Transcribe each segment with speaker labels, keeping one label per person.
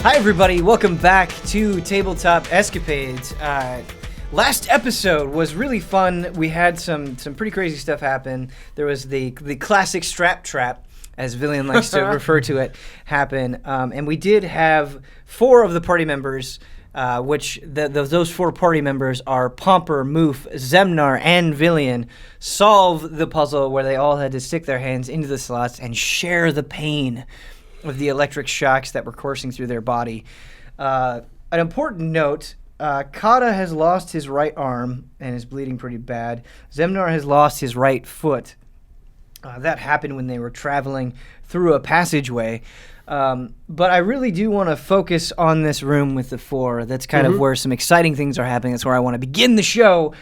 Speaker 1: Hi, everybody. Welcome back to Tabletop Escapades. Last episode was really fun. We had some pretty crazy stuff happen. There was the classic strap trap, as Villian likes to refer to it, happen. And we did have 4 of the party members, which those 4 party members are Pomper, Moof, Zemnar, and Villian, solve the puzzle where they all had to stick their hands into the slots and share the pain of the electric shocks that were coursing through their body. An important note, Kata has lost his right arm and is bleeding pretty bad. Zemnar has lost his right foot. That happened when they were traveling through a passageway. But I really do want to focus on this room with the 4. That's kind of where some exciting things are happening. That's where I want to begin the show,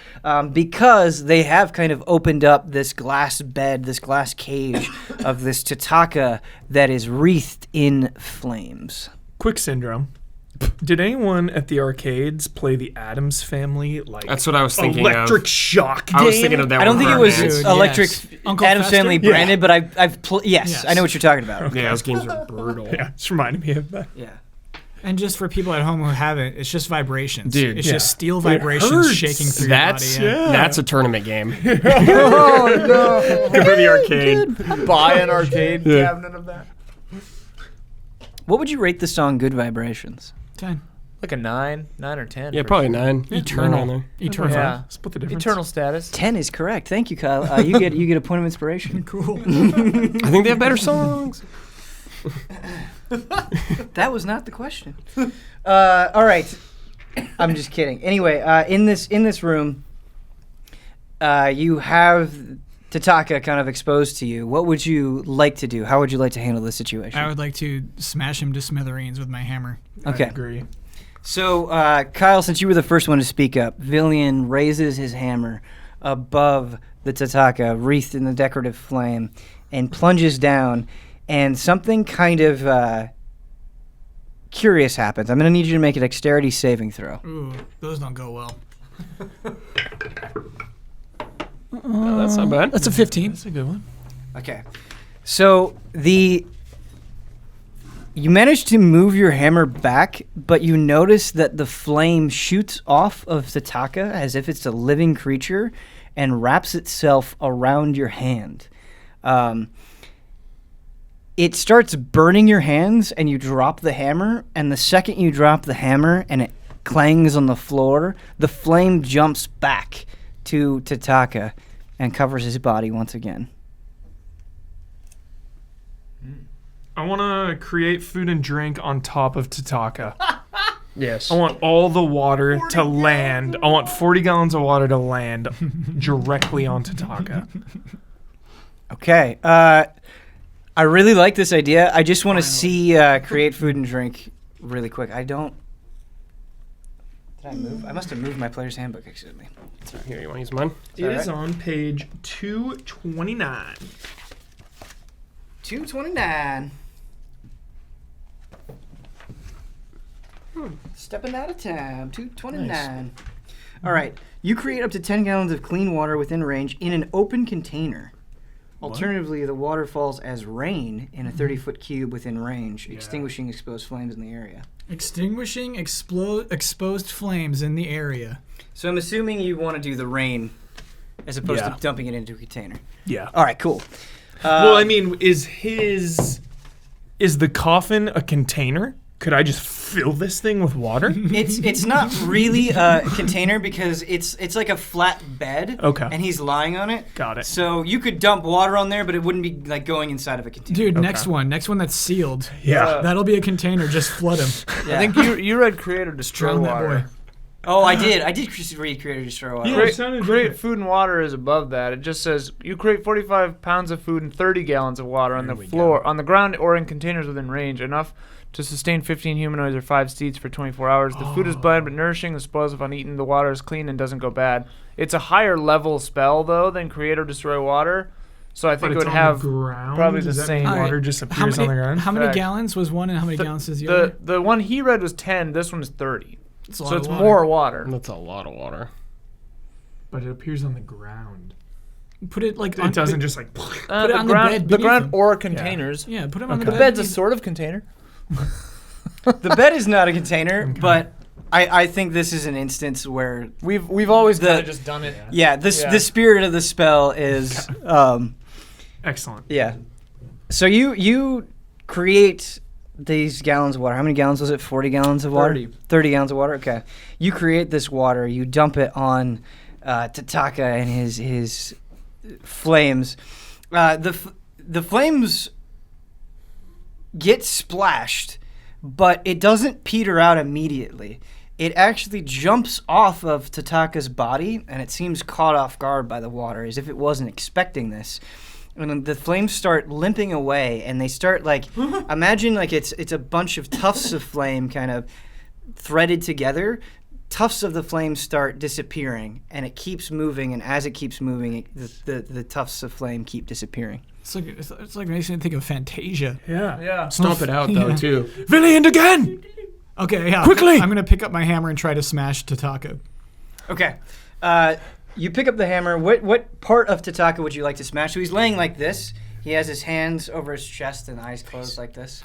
Speaker 1: because they have kind of opened up this glass bed, this glass cage of this Tataka that is wreathed in flames.
Speaker 2: Quick syndrome. Did anyone at the arcades play the Addams Family?
Speaker 3: That's what I was thinking
Speaker 2: electric shock game?
Speaker 3: I was thinking of that.
Speaker 1: I don't think it was electric
Speaker 4: Uncle
Speaker 1: Addams
Speaker 4: Fester?
Speaker 1: Family branded, but I've yes, I know what you're talking about.
Speaker 3: Okay. Yeah, those games are brutal.
Speaker 2: Yeah, it's reminding me of that.
Speaker 1: Yeah.
Speaker 4: And just for people at home who haven't, it's just vibrations.
Speaker 3: Dude,
Speaker 4: it's just steel vibrations shaking through your body.
Speaker 3: That's a tournament game.
Speaker 1: Oh, no.
Speaker 3: Go to the arcade.
Speaker 5: Buy an arcade cabinet of that.
Speaker 1: What would you rate the song Good Vibrations?
Speaker 4: 10.
Speaker 5: Like a 9 or 10.
Speaker 3: Yeah, probably 9.
Speaker 4: Eternal. Eternal.
Speaker 5: Yeah.
Speaker 2: Split the difference.
Speaker 5: Eternal status.
Speaker 1: 10 is correct. Thank you, Kyle. You get a point of inspiration.
Speaker 4: Cool.
Speaker 3: I think they have better songs.
Speaker 1: That was not the question. All right. I'm just kidding. Anyway, in this room, you have Tataka kind of exposed to you. What would you like to do? How would you like to handle this situation?
Speaker 4: I would like to smash him to smithereens with my hammer.
Speaker 1: Okay.
Speaker 2: I agree.
Speaker 1: So, Kyle, since you were the first one to speak up, Villian raises his hammer above the Tataka, wreathed in the decorative flame, and plunges down, and something kind of curious happens. I'm going to need you to make a dexterity saving throw.
Speaker 4: Ooh, those don't go well.
Speaker 3: That's not bad.
Speaker 4: That's a 15.
Speaker 2: That's a good one.
Speaker 1: Okay. So, you manage to move your hammer back, but you notice that the flame shoots off of Tataka as if it's a living creature and wraps itself around your hand. It starts burning your hands, and you drop the hammer, and the second you drop the hammer and it clangs on the floor, the flame jumps back to Tataka and covers his body once again.
Speaker 2: I want to create food and drink on top of Tataka.
Speaker 3: Yes.
Speaker 2: I want all the water to land. I want 40 gallons of water to land directly on Tataka.
Speaker 1: Okay. I really like this idea. I just want to see create food and drink really quick. Did I move? I must have moved my player's handbook, excuse me.
Speaker 3: Here, you want to use mine?
Speaker 2: It is on page 229.
Speaker 1: 229. Stepping out of time. 229. Nice. All right. You create up to 10 gallons of clean water within range in an open container. What? Alternatively, the water falls as rain in a 30-foot cube within range, extinguishing exposed flames in the area.
Speaker 4: Extinguishing exposed flames in the area.
Speaker 1: So I'm assuming you want to do the rain as opposed to dumping it into a container.
Speaker 2: Yeah.
Speaker 1: All right, cool.
Speaker 2: Well, I mean, is the coffin a container? Could I just fill this thing with water?
Speaker 1: It's not really a container because it's like a flat bed.
Speaker 2: Okay.
Speaker 1: And he's lying on it.
Speaker 2: Got it.
Speaker 1: So you could dump water on there, but it wouldn't be like going inside of a container.
Speaker 4: Dude, next one that's sealed.
Speaker 2: Yeah.
Speaker 4: That'll be a container. Just flood him.
Speaker 1: Yeah.
Speaker 5: I think you read Create or Destroy
Speaker 4: Drown that
Speaker 5: Water.
Speaker 4: boy.
Speaker 1: Oh, I did read Create or Destroy Water.
Speaker 2: Yeah, it sounded
Speaker 5: Create food and water is above that. It just says you create 45 pounds of food and 30 gallons of water on the floor, on the ground, or in containers within range, enough to sustain 15 humanoids or 5 steeds for 24 hours. The food is bland but nourishing. The spoils if uneaten. The water is clean and doesn't go bad. It's a higher level spell though than Create or Destroy Water, so I think it would have probably the same.
Speaker 2: Water just appears on the ground.
Speaker 4: How many gallons was one, and how many gallons is the other?
Speaker 5: The one he read was 10. This one is 30.
Speaker 4: So
Speaker 5: it's more water.
Speaker 3: That's a lot of water.
Speaker 2: But it appears on the ground.
Speaker 4: Put it like
Speaker 2: it doesn't just like
Speaker 4: put it on the bed.
Speaker 5: The ground or containers.
Speaker 4: Yeah, put them on the
Speaker 5: The
Speaker 4: bed.
Speaker 5: bed's a sort of container.
Speaker 1: The bed is not a container, but I think this is an instance where
Speaker 5: We've always kind of just done it.
Speaker 1: the spirit of the spell is
Speaker 2: Excellent.
Speaker 1: yeah. So you create these gallons of water. How many gallons was it? 40 gallons of water? 30 gallons of water? Okay. You create this water. You dump it on Tataka and his flames. The flames get splashed, but it doesn't peter out immediately. It actually jumps off of Tataka's body, and it seems caught off guard by the water, as if it wasn't expecting this. And then the flames start limping away, and they start imagine it's a bunch of tufts of flame kind of threaded together. Tufts of the flame start disappearing, and it keeps moving. And as it keeps moving, the tufts of flame keep disappearing.
Speaker 4: It's like makes me think of Fantasia.
Speaker 5: Yeah.
Speaker 3: Stomp it out, though, too.
Speaker 2: Villian again!
Speaker 4: Okay, yeah.
Speaker 2: Quickly!
Speaker 4: I'm gonna pick up my hammer and try to smash Tataka.
Speaker 1: Okay. You pick up the hammer. What part of Tataka would you like to smash? So he's laying like this. He has his hands over his chest and eyes closed like this.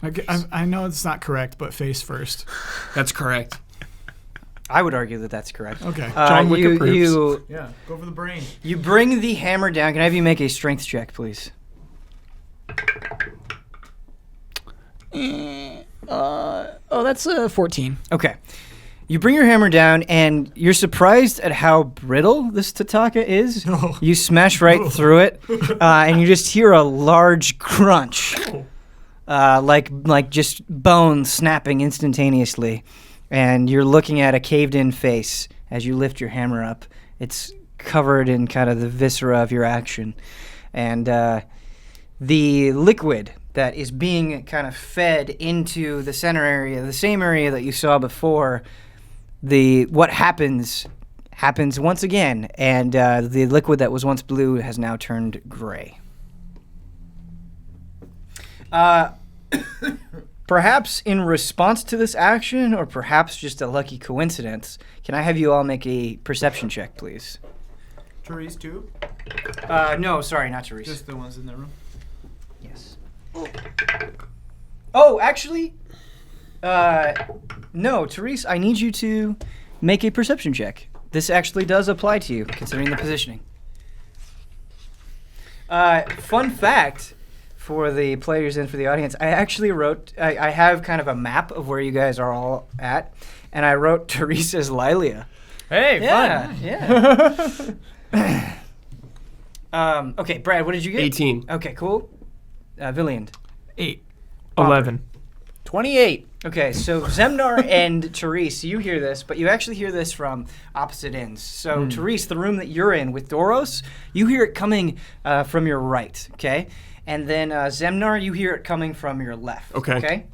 Speaker 4: I know it's not correct, but face first.
Speaker 3: That's correct.
Speaker 1: I would argue that that's correct.
Speaker 4: Okay.
Speaker 2: John Wick approves.
Speaker 5: Yeah. Go for the brain.
Speaker 1: You bring the hammer down. Can I have you make a strength check, please?
Speaker 4: That's 14.
Speaker 1: Okay. You bring your hammer down, and you're surprised at how brittle this Tataka is.
Speaker 4: Oh.
Speaker 1: You smash right through it, and you just hear a large crunch, like just bones snapping instantaneously. And you're looking at a caved-in face as you lift your hammer up. It's covered in kind of the viscera of your action. And the liquid that is being kind of fed into the center area, the same area that you saw before, what happens once again, and the liquid that was once blue has now turned gray. Perhaps in response to this action, or perhaps just a lucky coincidence, can I have you all make a perception check, please?
Speaker 5: Therese, too?
Speaker 1: No, sorry, not Therese.
Speaker 5: Just the ones in the room.
Speaker 1: Yes. Oh, actually, no, Therese, I need you to make a perception check. This actually does apply to you, considering the positioning. Fun fact for the players and for the audience, I actually I have kind of a map of where you guys are all at, and I wrote Therese as Lilia.
Speaker 5: Hey, fun.
Speaker 1: Yeah. Okay, Brad, what did you get?
Speaker 3: 18.
Speaker 1: Okay, cool. Villiand.
Speaker 4: 8.
Speaker 2: 11.
Speaker 5: 28.
Speaker 1: Okay, so Zemnar and Therese, you hear this, but you actually hear this from opposite ends. So Therese, the room that you're in with Doros, you hear it coming from your right, okay? And then Zemnar, you hear it coming from your left, okay?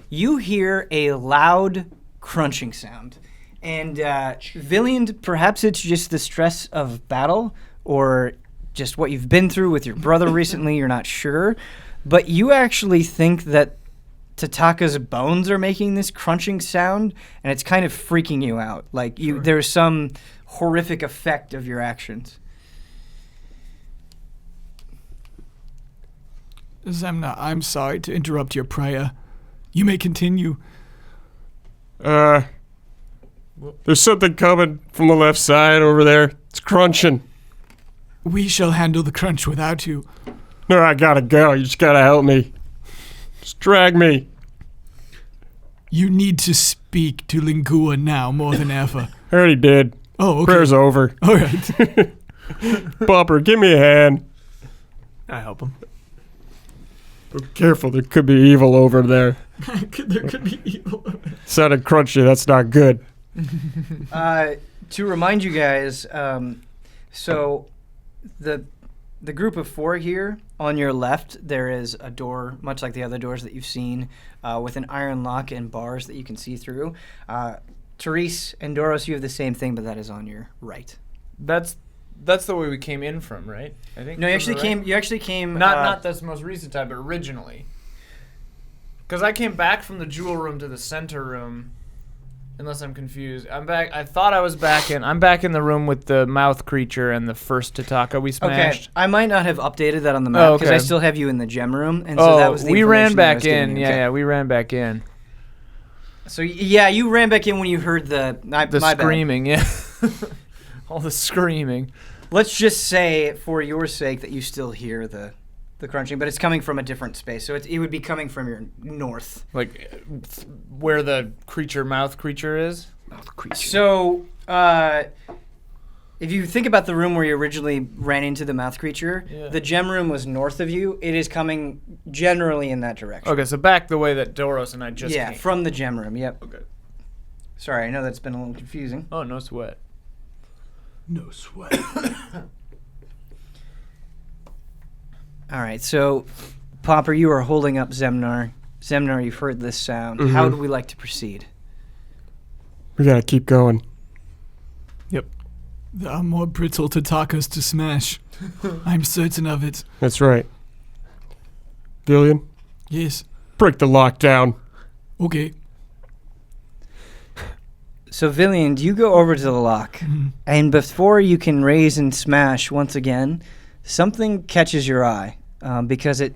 Speaker 1: You hear a loud crunching sound. And Villiand, perhaps it's just the stress of battle or just what you've been through with your brother recently, you're not sure. But you actually think that Tataka's bones are making this crunching sound, and it's kind of freaking you out. Like there's some horrific effect of your actions.
Speaker 4: Zemna, I'm sorry to interrupt your prayer. You may continue.
Speaker 3: There's something coming from the left side over there. It's crunching.
Speaker 4: We shall handle the crunch without you.
Speaker 3: No, I gotta go. You just gotta help me. Just drag me.
Speaker 4: You need to speak to Lingua now more than ever.
Speaker 3: I already did.
Speaker 4: Oh, okay.
Speaker 3: Prayer's over.
Speaker 4: All right.
Speaker 3: Bumper, give me a hand.
Speaker 2: I help him.
Speaker 3: But careful, there could be evil over there.
Speaker 4: There could be evil.
Speaker 3: Sounded crunchy. That's not good.
Speaker 1: To remind you guys, so the group of 4 here, on your left, there is a door, much like the other doors that you've seen, with an iron lock and bars that you can see through. Therese and Doros, you have the same thing, but that is on your right.
Speaker 5: That's the way we came in from, right? I think.
Speaker 1: No, you actually came.
Speaker 5: Not this most recent time, but originally. Because I came back from the jewel room to the center room. Unless I'm confused. I'm back. I thought I was back in. I'm back in the room with the mouth creature and the first Tataka we smashed.
Speaker 1: Okay, I might not have updated that on the map because I still have you in the gem room, and so that was the
Speaker 5: we ran
Speaker 1: information that I
Speaker 5: back
Speaker 1: was giving
Speaker 5: in.
Speaker 1: you.
Speaker 5: Yeah, we ran back in.
Speaker 1: So yeah, you ran back in when you heard the my
Speaker 5: screaming. Yeah, all the screaming.
Speaker 1: Let's just say, for your sake, that you still hear the crunching, but it's coming from a different space. So it would be coming from your north.
Speaker 5: Like where the mouth creature is?
Speaker 1: Mouth creature. So if you think about the room where you originally ran into the mouth creature, the gem room was north of you. It is coming generally in that direction.
Speaker 5: Okay, so back the way that Doros and I just came.
Speaker 1: From the gem room, yep.
Speaker 5: Okay.
Speaker 1: Sorry, I know that's been a little confusing.
Speaker 5: Oh, no sweat.
Speaker 4: No sweat.
Speaker 1: All right, so, Popper, you are holding up Zemnar. Zemnar, you've heard this sound.
Speaker 3: Mm-hmm.
Speaker 1: How would we like to proceed?
Speaker 3: We gotta keep going.
Speaker 5: Yep.
Speaker 4: There are more brittle Tatakas to smash. I'm certain of it.
Speaker 3: That's right. Villian,
Speaker 4: Yes.
Speaker 3: break the lockdown.
Speaker 4: Okay.
Speaker 1: So, Villian, you go over to the lock, and before you can raise and smash once again, something catches your eye, because it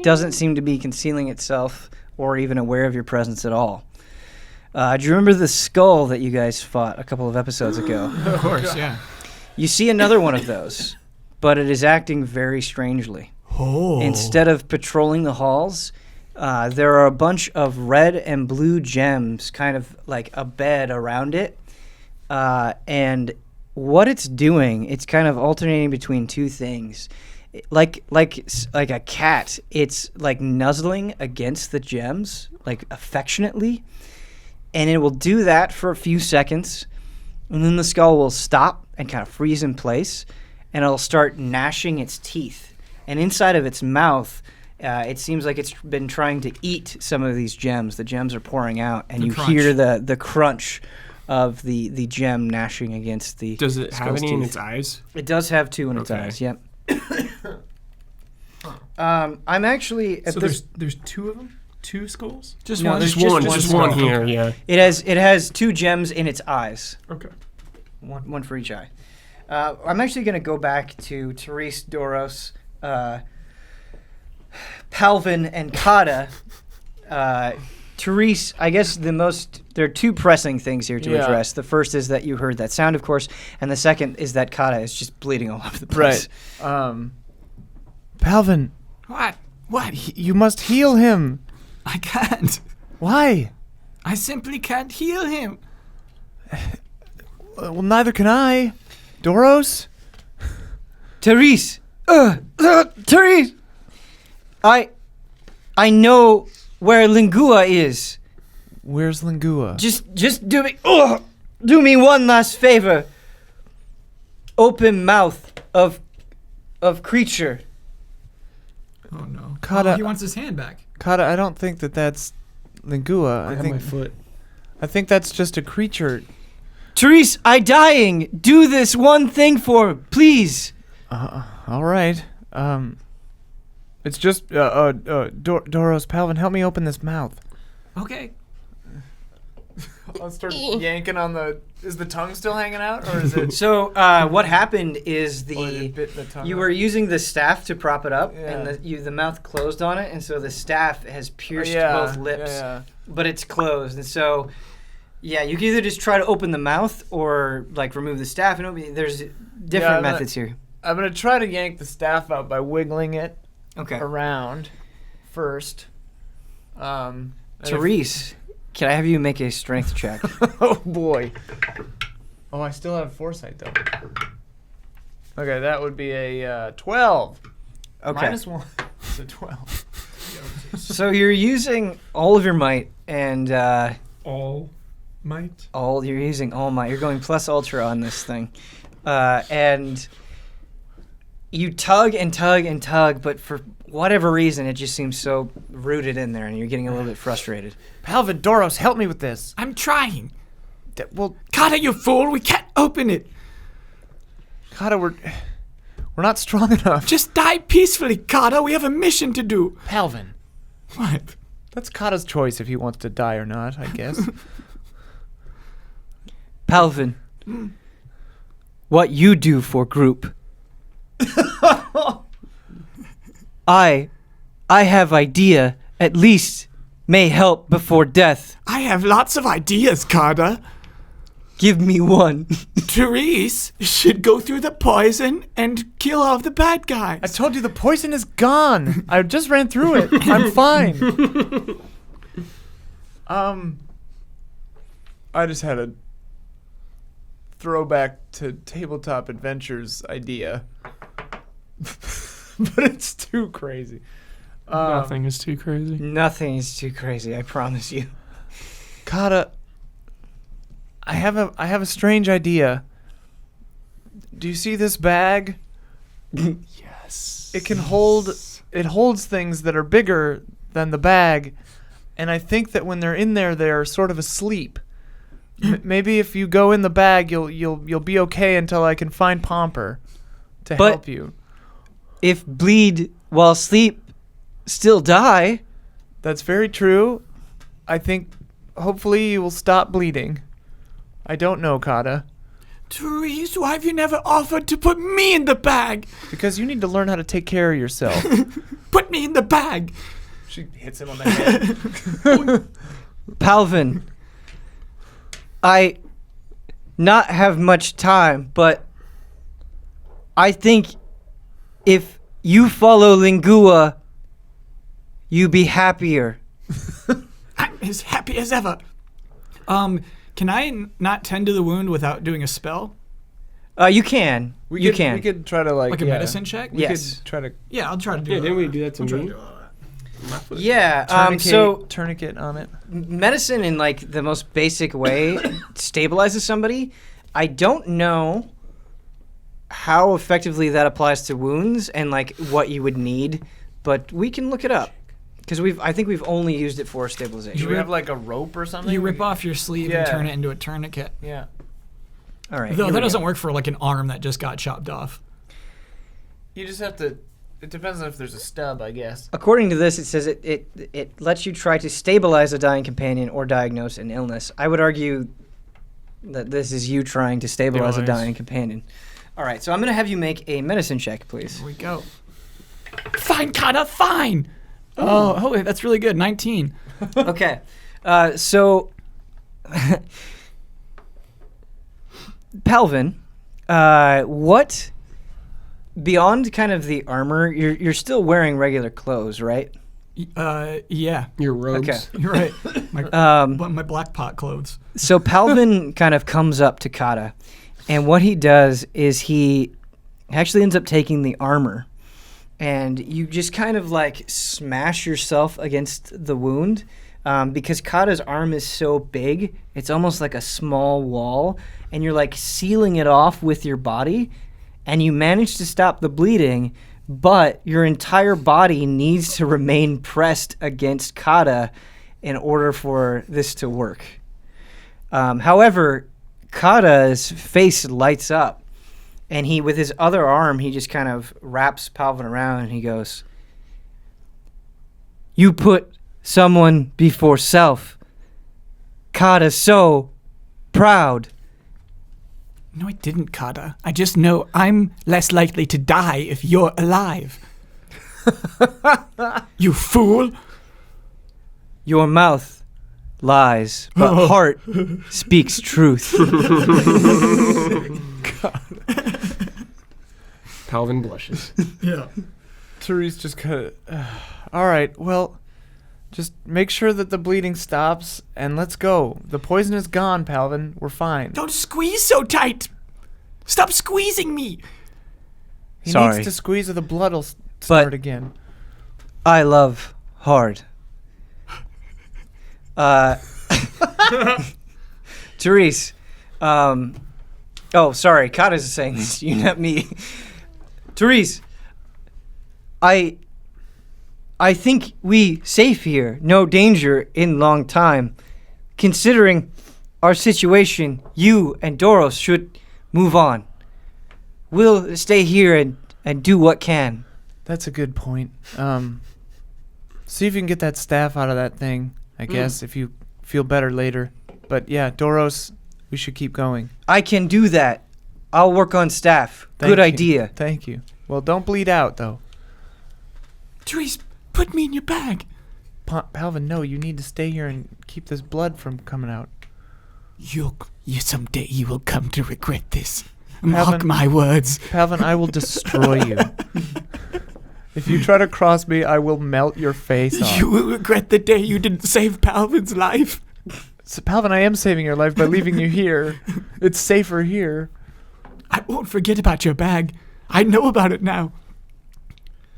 Speaker 1: doesn't seem to be concealing itself or even aware of your presence at all. Do you remember the skull that you guys fought a couple of episodes ago?
Speaker 4: Of course, yeah.
Speaker 1: You see another one of those, but it is acting very strangely.
Speaker 4: Oh.
Speaker 1: Instead of patrolling the halls, there are a bunch of red and blue gems, kind of like a bed around it. And what it's doing, it's kind of alternating between two things. Like a cat, it's like nuzzling against the gems, like affectionately. And it will do that for a few seconds, and then the skull will stop and kind of freeze in place, and it'll start gnashing its teeth. And inside of its mouth, it seems like it's been trying to eat some of these gems. The gems are pouring out, and you hear the crunch of the gem gnashing against the
Speaker 3: Does it have
Speaker 1: skull's
Speaker 3: any in
Speaker 1: teeth.
Speaker 3: its eyes?
Speaker 1: It does have two in its
Speaker 3: Okay.
Speaker 1: eyes, yep. I'm actually at
Speaker 2: So
Speaker 1: this.
Speaker 2: there's two of them? Two skulls?
Speaker 4: Just
Speaker 1: No,
Speaker 4: one.
Speaker 1: there's
Speaker 3: Just one
Speaker 1: skull.
Speaker 3: here, yeah.
Speaker 1: It has two gems in its eyes.
Speaker 2: Okay.
Speaker 1: One for each eye. I'm actually going to go back to Therese, Doros, Palvin, and Kata. Therese, I guess there are two pressing things here to address. The first is that you heard that sound, of course, and the second is that Kata is just bleeding all over the place.
Speaker 5: Right. Palvin,
Speaker 4: What?
Speaker 5: you must heal him.
Speaker 4: I can't.
Speaker 5: Why?
Speaker 4: I simply can't heal him.
Speaker 5: Well, neither can I. Doros?
Speaker 1: Therese! Therese! I know where Lingua is.
Speaker 5: Where's Lingua?
Speaker 1: Just do me one last favor. Open mouth of creature.
Speaker 4: Oh no.
Speaker 5: Kata-
Speaker 4: He wants his hand back.
Speaker 5: Kata, I don't think that's Lingua.
Speaker 3: I have my foot.
Speaker 5: I think that's just a creature.
Speaker 1: Therese, I dying. Do this one thing for, please.
Speaker 5: All right. It's just Doros, Palvin, help me open this mouth.
Speaker 4: Okay.
Speaker 5: I'll start yanking on the. Is the tongue still hanging out, or is it?
Speaker 1: So what happened is you were using the staff to prop it up, and the mouth closed on it, and so the staff has pierced both lips, but it's closed, and so you can either just try to open the mouth or like remove the staff, and there's different methods here.
Speaker 5: I'm gonna try to yank the staff out by wiggling it around first.
Speaker 1: Therese, can I have you make a strength check?
Speaker 5: Oh boy. Oh, I still have foresight though. Okay, that would be a 12.
Speaker 1: Okay.
Speaker 5: -1. It's a 12.
Speaker 1: So you're using all of your might, and
Speaker 2: All might?
Speaker 1: you're using all might. You're going plus ultra on this thing, and you tug and tug and tug, but for whatever reason, it just seems so rooted in there, and you're getting a little bit frustrated.
Speaker 5: Palvin, Doros, help me with this.
Speaker 4: I'm trying.
Speaker 5: Well,
Speaker 4: Kata, you fool! We can't open it.
Speaker 5: Kata, we're not strong enough.
Speaker 4: Just die peacefully, Kata. We have a mission to do.
Speaker 5: Palvin.
Speaker 4: What?
Speaker 5: That's Kata's choice if he wants to die or not, I guess.
Speaker 1: Palvin, what you do for group. I have idea, at least may help before death.
Speaker 4: I have lots of ideas, Kada.
Speaker 1: Give me one.
Speaker 4: Therese should go through the poison and kill all of the bad guys.
Speaker 5: I told you the poison is gone. I just ran through it. I'm fine. I just had a throwback to Tabletop Adventures idea. But it's too crazy.
Speaker 2: Nothing is too crazy.
Speaker 1: Nothing is too crazy, I promise you.
Speaker 5: Kata, I have a strange idea. Do you see this bag?
Speaker 2: Yes.
Speaker 5: It holds things that are bigger than the bag, and I think that when they're in there, they're sort of asleep. Maybe if you go in the bag, you'll be okay until I can find Pomper to
Speaker 1: But-
Speaker 5: help you.
Speaker 1: If bleed while sleep, still die.
Speaker 5: That's very true. I think hopefully you will stop bleeding. I don't know, Kata.
Speaker 4: Therese, why have you never offered to put me in the bag?
Speaker 5: Because you need to learn how to take care of yourself.
Speaker 4: Put me in the bag.
Speaker 5: She hits him on the head.
Speaker 1: Palvin, I not have much time, but I think if you follow Lingua, you be happier.
Speaker 4: I'm as happy as ever. Can I not tend to the wound without doing a spell?
Speaker 1: You can. You can.
Speaker 5: We could try to
Speaker 4: Like a medicine check?
Speaker 5: We
Speaker 1: Yes.
Speaker 5: could try to
Speaker 4: Yeah, I'll try to do
Speaker 3: Yeah,
Speaker 4: it.
Speaker 3: didn't we do that to me?
Speaker 1: Yeah.
Speaker 5: tourniquet on it.
Speaker 1: Medicine in like the most basic way stabilizes somebody. I don't know how effectively that applies to wounds and like what you would need, but we can look it up because I think we've only used it for stabilization.
Speaker 5: Do we have like a rope or something?
Speaker 4: You rip off your sleeve
Speaker 5: Yeah.
Speaker 4: and turn it into a tourniquet.
Speaker 5: Yeah.
Speaker 1: All right.
Speaker 4: Though
Speaker 1: here
Speaker 4: that
Speaker 1: we
Speaker 4: doesn't
Speaker 1: go.
Speaker 4: work for like an arm that just got chopped off.
Speaker 5: You just have to. It depends on if there's a stub, I guess.
Speaker 1: According to this, it says it lets you try to stabilize a dying companion or diagnose an illness. I would argue that this is you trying to stabilize a dying companion. All right, so I'm going to have you make a medicine check, please.
Speaker 4: Here we go. Fine, Kata, fine. Oh, that's really good. 19.
Speaker 1: Okay, so Palvin, what beyond kind of the armor? You're still wearing regular clothes, right?
Speaker 4: Yeah,
Speaker 3: Your robes.
Speaker 1: Okay.
Speaker 4: you're right. My, my black pot clothes.
Speaker 1: So Palvin kind of comes up to Kata, and what he does is he actually ends up taking the armor, and you just kind of like smash yourself against the wound because Kata's arm is so big, it's almost like a small wall, and you're like sealing it off with your body, and you manage to stop the bleeding, but your entire body needs to remain pressed against Kata in order for this to work. However, Kata's face lights up, and he, with his other arm, he just kind of wraps Palvin around, and he goes, "You put someone before self. Kata's so proud."
Speaker 4: No, I didn't, Kata. I just know I'm less likely to die if you're alive. You fool.
Speaker 1: Your mouth lies, but heart speaks truth.
Speaker 3: Palvin blushes.
Speaker 4: Yeah.
Speaker 5: Therese just kind of. All right, well, just make sure that the bleeding stops and let's go. The poison is gone, Palvin. We're fine.
Speaker 4: Don't squeeze so tight. Stop squeezing me.
Speaker 5: He
Speaker 1: Sorry.
Speaker 5: needs to squeeze or the blood will start again.
Speaker 1: I love hard. Therese, oh, sorry, Kata's saying this to you, not me. Therese, I think we safe here, no danger in long time. Considering our situation, you and Doros should move on. We'll stay here and do what can.
Speaker 5: That's a good point. See if you can get that staff out of that thing, I guess, if you feel better later. But yeah, Doros, we should keep going.
Speaker 1: I can do that. I'll work on staff.
Speaker 5: Thank
Speaker 1: Good
Speaker 5: you.
Speaker 1: idea.
Speaker 5: Thank you. Well, don't bleed out, though.
Speaker 4: Therese, put me in your bag.
Speaker 5: Palvin, no, you need to stay here and keep this blood from coming out.
Speaker 4: Someday you will come to regret this.
Speaker 5: Palvin,
Speaker 4: Mark my words.
Speaker 5: Palvin, I will destroy you. If you try to cross me, I will melt your face off.
Speaker 4: You will regret the day you didn't save Palvin's life.
Speaker 5: So, Palvin, I am saving your life by leaving you here. It's safer here.
Speaker 4: I won't forget about your bag. I know about it now.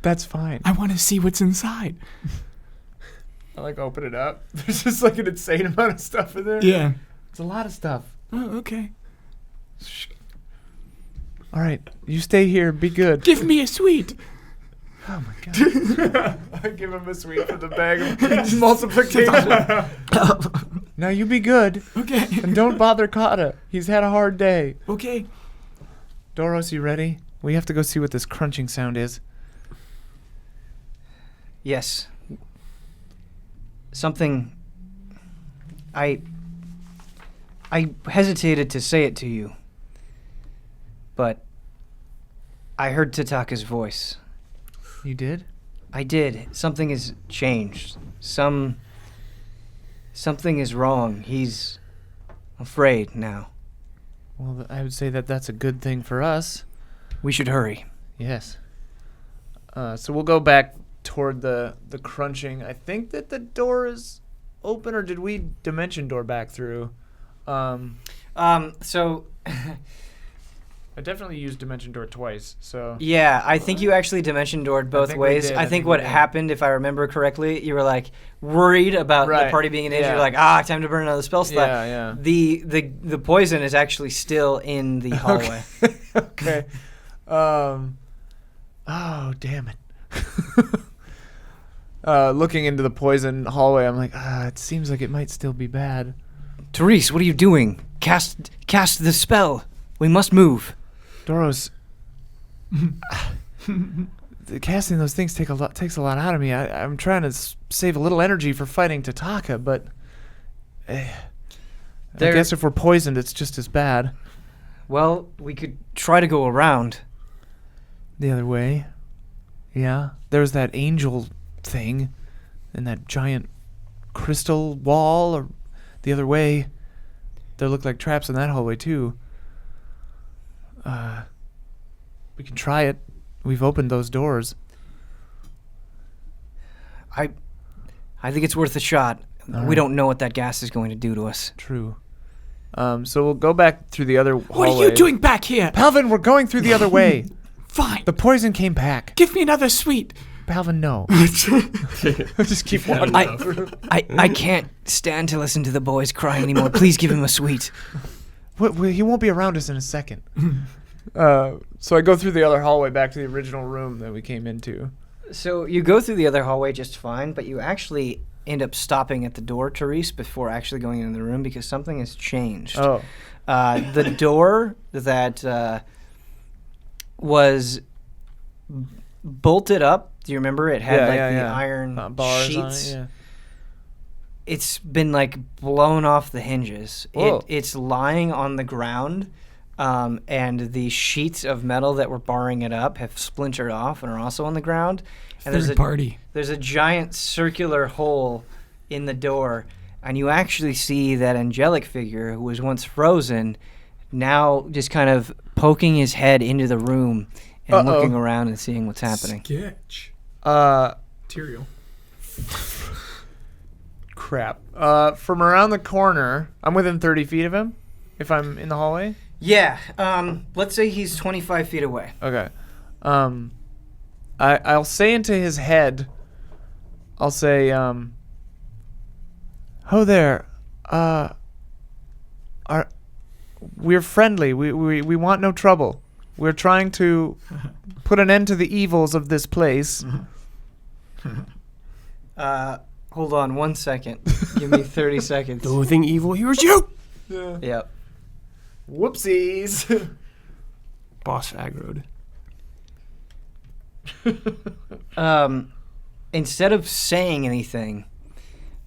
Speaker 5: That's fine.
Speaker 4: I want to see what's inside.
Speaker 5: I open it up. There's just an insane amount of stuff in there.
Speaker 4: Yeah.
Speaker 5: It's a lot of stuff.
Speaker 4: Oh, okay.
Speaker 5: All right, you stay here. Be good.
Speaker 4: Give me a sweet.
Speaker 5: Oh my god. I give him a sweet for the bag of multiplication. Now you be good.
Speaker 4: Okay.
Speaker 5: And don't bother Kata. He's had a hard day.
Speaker 4: Okay.
Speaker 5: Doros, you ready? We have to go see what this crunching sound is.
Speaker 1: Yes. Something. I hesitated to say it to you, but I heard Tataka's voice.
Speaker 5: You did?
Speaker 1: I did. Something has changed. Something is wrong. He's afraid now.
Speaker 5: Well, I would say that that's a good thing for us.
Speaker 1: We should hurry.
Speaker 5: Yes. So we'll go back toward the crunching. I think that the door is open, or did we dimension door back through?
Speaker 1: So
Speaker 5: I definitely used dimension door twice, so...
Speaker 1: Yeah, I think you actually dimension doored both
Speaker 5: think we
Speaker 1: ways.
Speaker 5: did.
Speaker 1: I think what happened, if I remember correctly, you were worried about the party being in danger.
Speaker 5: Yeah.
Speaker 1: You're time to burn another spell slot.
Speaker 5: Yeah.
Speaker 1: The poison is actually still in the hallway.
Speaker 5: Okay. Oh, damn it. Looking into the poison hallway, I'm it seems like it might still be bad.
Speaker 1: Therese, what are you doing? Cast the spell. We must move.
Speaker 5: Doros, casting those things takes a lot out of me. I'm trying to save a little energy for fighting Tataka, but I guess if we're poisoned, it's just as bad.
Speaker 1: Well, we could try to go around.
Speaker 5: The other way. Yeah, there's that angel thing and that giant crystal wall, or the other way. There look like traps in that hallway, too. We can try it. We've opened those doors.
Speaker 1: I think it's worth a shot.
Speaker 5: All
Speaker 1: We
Speaker 5: right.
Speaker 1: don't know what that gas is going to do to us.
Speaker 5: True. So we'll go back through the other hallway.
Speaker 4: What are you doing back here?
Speaker 5: Palvin, we're going through the other way.
Speaker 4: Fine.
Speaker 5: The poison came back.
Speaker 4: Give me another sweet.
Speaker 5: Palvin, no. Just keep walking.
Speaker 1: I can't stand to listen to the boys crying anymore. Please give him a sweet.
Speaker 5: He won't be around us in a second. So I go through the other hallway back to the original room that we came into.
Speaker 1: So you go through the other hallway just fine, but you actually end up stopping at the door, Therese, before actually going into the room because something has changed.
Speaker 5: Oh.
Speaker 1: The door that was bolted up, do you remember? It had the iron
Speaker 5: bars
Speaker 1: sheets.
Speaker 5: on it,
Speaker 1: It's been blown off the hinges.
Speaker 5: Whoa.
Speaker 1: It's lying on the ground, and the sheets of metal that were barring it up have splintered off and are also on the ground. And
Speaker 4: Third party.
Speaker 1: There's a giant circular hole in the door, and you actually see that angelic figure who was once frozen, now just kind of poking his head into the room and looking around and seeing what's happening.
Speaker 4: Sketch.
Speaker 2: Material.
Speaker 5: Crap. From around the corner, I'm within 30 feet of him if I'm in the hallway?
Speaker 1: Yeah, let's say he's 25 feet away.
Speaker 5: Okay. I'll say into his head, I'll say, ho there, we're friendly. We want no trouble. We're trying to put an end to the evils of this place.
Speaker 1: Hold on 1 second. Give me 30 seconds.
Speaker 3: The only thing evil here is you!
Speaker 1: Yep.
Speaker 5: Whoopsies.
Speaker 3: Boss aggroed.
Speaker 1: Instead of saying anything,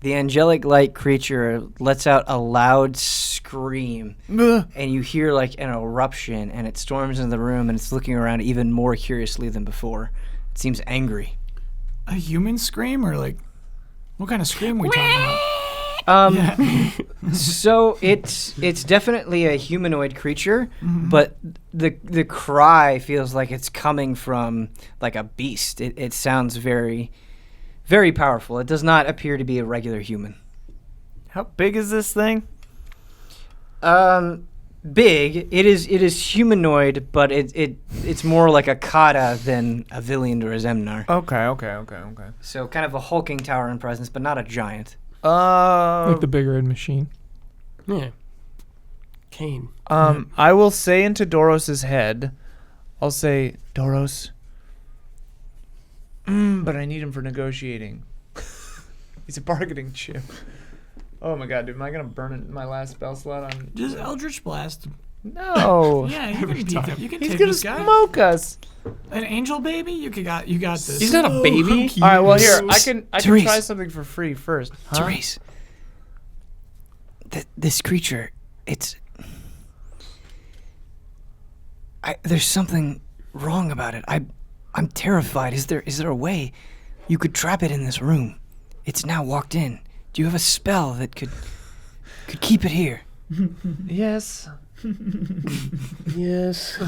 Speaker 1: the angelic light creature lets out a loud scream, and you hear an eruption, and it storms into the room, and it's looking around even more curiously than before. It seems angry.
Speaker 4: A human scream or What kind of scream we talking about?
Speaker 1: So it's definitely a humanoid creature, but the cry feels like it's coming from like a beast. It sounds very, very powerful. It does not appear to be a regular human.
Speaker 5: How big is this thing?
Speaker 1: Big. It is humanoid, but it's more like a Kata than a Villiand or a Zemnar.
Speaker 5: Okay.
Speaker 1: So kind of a hulking tower in presence, but not a giant.
Speaker 2: Like the big red machine.
Speaker 3: Yeah. Kane.
Speaker 5: I will say into Doros's head, I'll say, Doros, but I need him for negotiating. He's a bargaining chip. Oh my god, dude, am I gonna burn my last spell slot on?
Speaker 4: Just Eldritch Blast.
Speaker 5: No.
Speaker 4: Yeah, you can beat him. You can
Speaker 5: He's
Speaker 4: take
Speaker 5: gonna
Speaker 4: this guy.
Speaker 5: smoke us.
Speaker 4: An angel baby? You got this.
Speaker 3: He's not a baby.
Speaker 5: All right, well here I can
Speaker 1: Therese.
Speaker 5: try something for free first. Huh?
Speaker 1: Therese, this creature, there's something wrong about it. I'm terrified. Is there a way you could trap it in this room? It's now walked in. Do you have a spell that could keep it here?
Speaker 5: Yes.
Speaker 3: Yes.